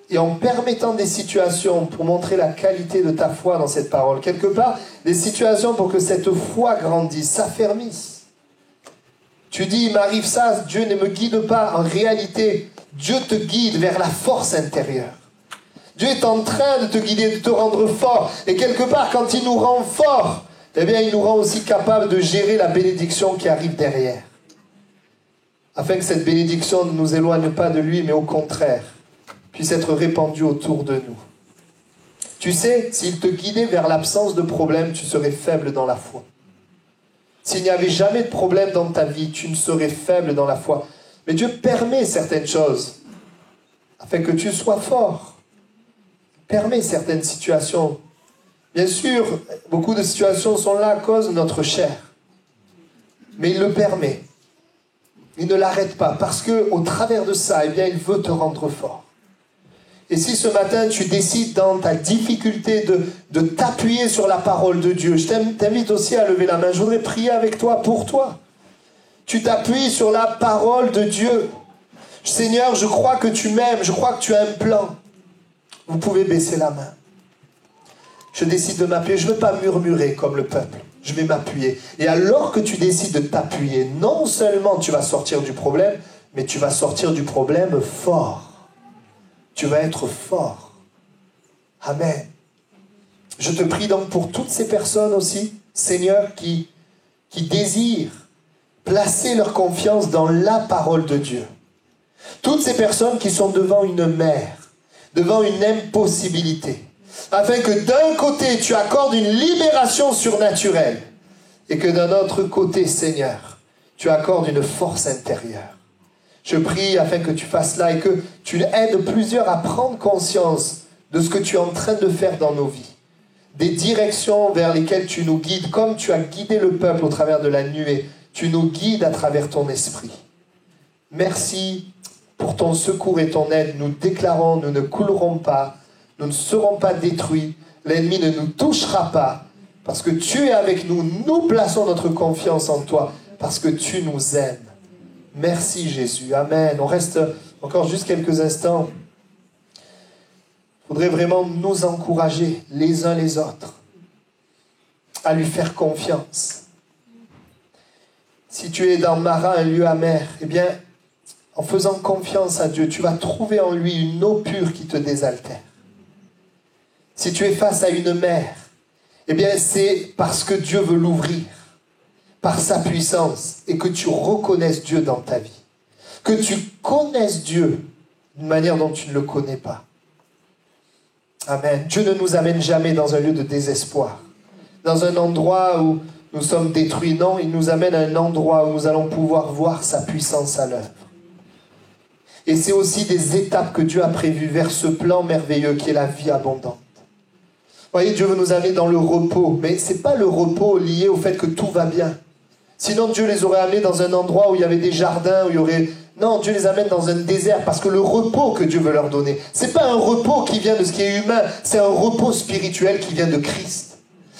et en permettant des situations pour montrer la qualité de ta foi dans cette parole. Quelque part, des situations pour que cette foi grandisse, s'affermisse. Tu dis, il m'arrive ça, Dieu ne me guide pas. En réalité, Dieu te guide vers la force intérieure. Dieu est en train de te guider, de te rendre fort. Et quelque part, quand il nous rend fort, eh bien, il nous rend aussi capable de gérer la bénédiction qui arrive derrière. Afin que cette bénédiction ne nous éloigne pas de lui, mais au contraire, puisse être répandue autour de nous. Tu sais, s'il te guidait vers l'absence de problème, tu serais faible dans la foi. S'il n'y avait jamais de problème dans ta vie, tu ne serais faible dans la foi. Mais Dieu permet certaines choses afin que tu sois fort. Il permet certaines situations. Bien sûr, beaucoup de situations sont là à cause de notre chair. Mais il le permet. Il ne l'arrête pas parce qu'au travers de ça, eh bien, il veut te rendre fort. Et si ce matin, tu décides dans ta difficulté de t'appuyer sur la parole de Dieu, je t'invite aussi à lever la main. Je voudrais prier avec toi, pour toi. Tu t'appuies sur la parole de Dieu. Seigneur, je crois que tu m'aimes, je crois que tu as un plan. Vous pouvez baisser la main. Je décide de m'appuyer. Je ne veux pas murmurer comme le peuple. Je vais m'appuyer. Et alors que tu décides de t'appuyer, non seulement tu vas sortir du problème, mais tu vas sortir du problème fort. Tu vas être fort. Amen. Je te prie donc pour toutes ces personnes aussi, Seigneur, qui désirent placer leur confiance dans la parole de Dieu. Toutes ces personnes qui sont devant une mer, devant une impossibilité, afin que d'un côté tu accordes une libération surnaturelle et que d'un autre côté, Seigneur, tu accordes une force intérieure. Je prie afin que tu fasses cela et que tu aides plusieurs à prendre conscience de ce que tu es en train de faire dans nos vies. Des directions vers lesquelles tu nous guides, comme tu as guidé le peuple au travers de la nuée. Tu nous guides à travers ton esprit. Merci pour ton secours et ton aide. Nous déclarons, nous ne coulerons pas, nous ne serons pas détruits. L'ennemi ne nous touchera pas parce que tu es avec nous. Nous plaçons notre confiance en toi parce que tu nous aimes. Merci Jésus. Amen. On reste encore juste quelques instants. Il faudrait vraiment nous encourager les uns les autres à lui faire confiance. Si tu es dans Mara, un lieu amer, eh bien, en faisant confiance à Dieu, tu vas trouver en lui une eau pure qui te désaltère. Si tu es face à une mer, eh bien, c'est parce que Dieu veut l'ouvrir par sa puissance et que tu reconnaisses Dieu dans ta vie. Que tu connaisses Dieu d'une manière dont tu ne le connais pas. Amen. Dieu ne nous amène jamais dans un lieu de désespoir, dans un endroit où nous sommes détruits. Non, il nous amène à un endroit où nous allons pouvoir voir sa puissance à l'œuvre. Et c'est aussi des étapes que Dieu a prévues vers ce plan merveilleux qui est la vie abondante. Vous voyez, Dieu veut nous amener dans le repos, mais ce n'est pas le repos lié au fait que tout va bien. Sinon, Dieu les aurait amenés dans un endroit où il y avait des jardins, où il y aurait... Non, Dieu les amène dans un désert parce que le repos que Dieu veut leur donner, ce n'est pas un repos qui vient de ce qui est humain, c'est un repos spirituel qui vient de Christ.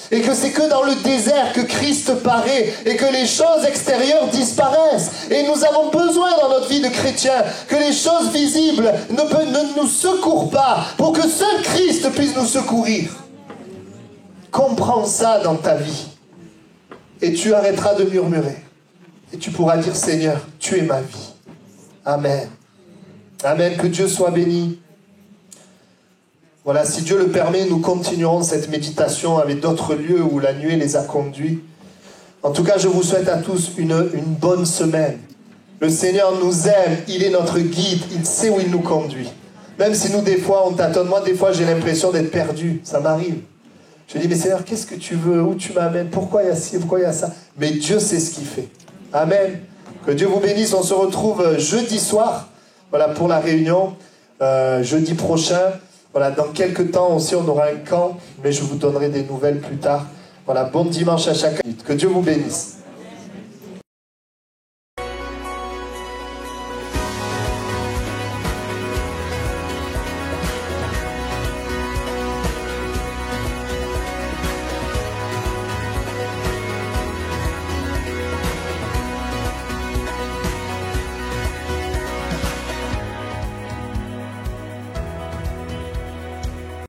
Et que c'est que dans le désert que Christ paraît et que les choses extérieures disparaissent. Et nous avons besoin dans notre vie de chrétien que les choses visibles ne nous secourent pas pour que seul Christ puisse nous secourir. Comprends ça dans ta vie. Et tu arrêteras de murmurer. Et tu pourras dire, Seigneur, tu es ma vie. Amen. Amen. Que Dieu soit béni. Voilà, si Dieu le permet, nous continuerons cette méditation avec d'autres lieux où la nuée les a conduits. En tout cas, je vous souhaite à tous une bonne semaine. Le Seigneur nous aime, il est notre guide, il sait où il nous conduit. Même si nous, des fois, on tâtonne. Moi, des fois, j'ai l'impression d'être perdu. Ça m'arrive. Je dis, mais Seigneur, qu'est-ce que tu veux? Où tu m'amènes? Pourquoi il y a ci? Pourquoi il y a ça? Mais Dieu sait ce qu'il fait. Amen. Que Dieu vous bénisse. On se retrouve jeudi soir, voilà, pour la réunion. Jeudi prochain. Voilà, dans quelques temps aussi, on aura un camp, mais je vous donnerai des nouvelles plus tard. Voilà, bon dimanche à chacun. Que Dieu vous bénisse.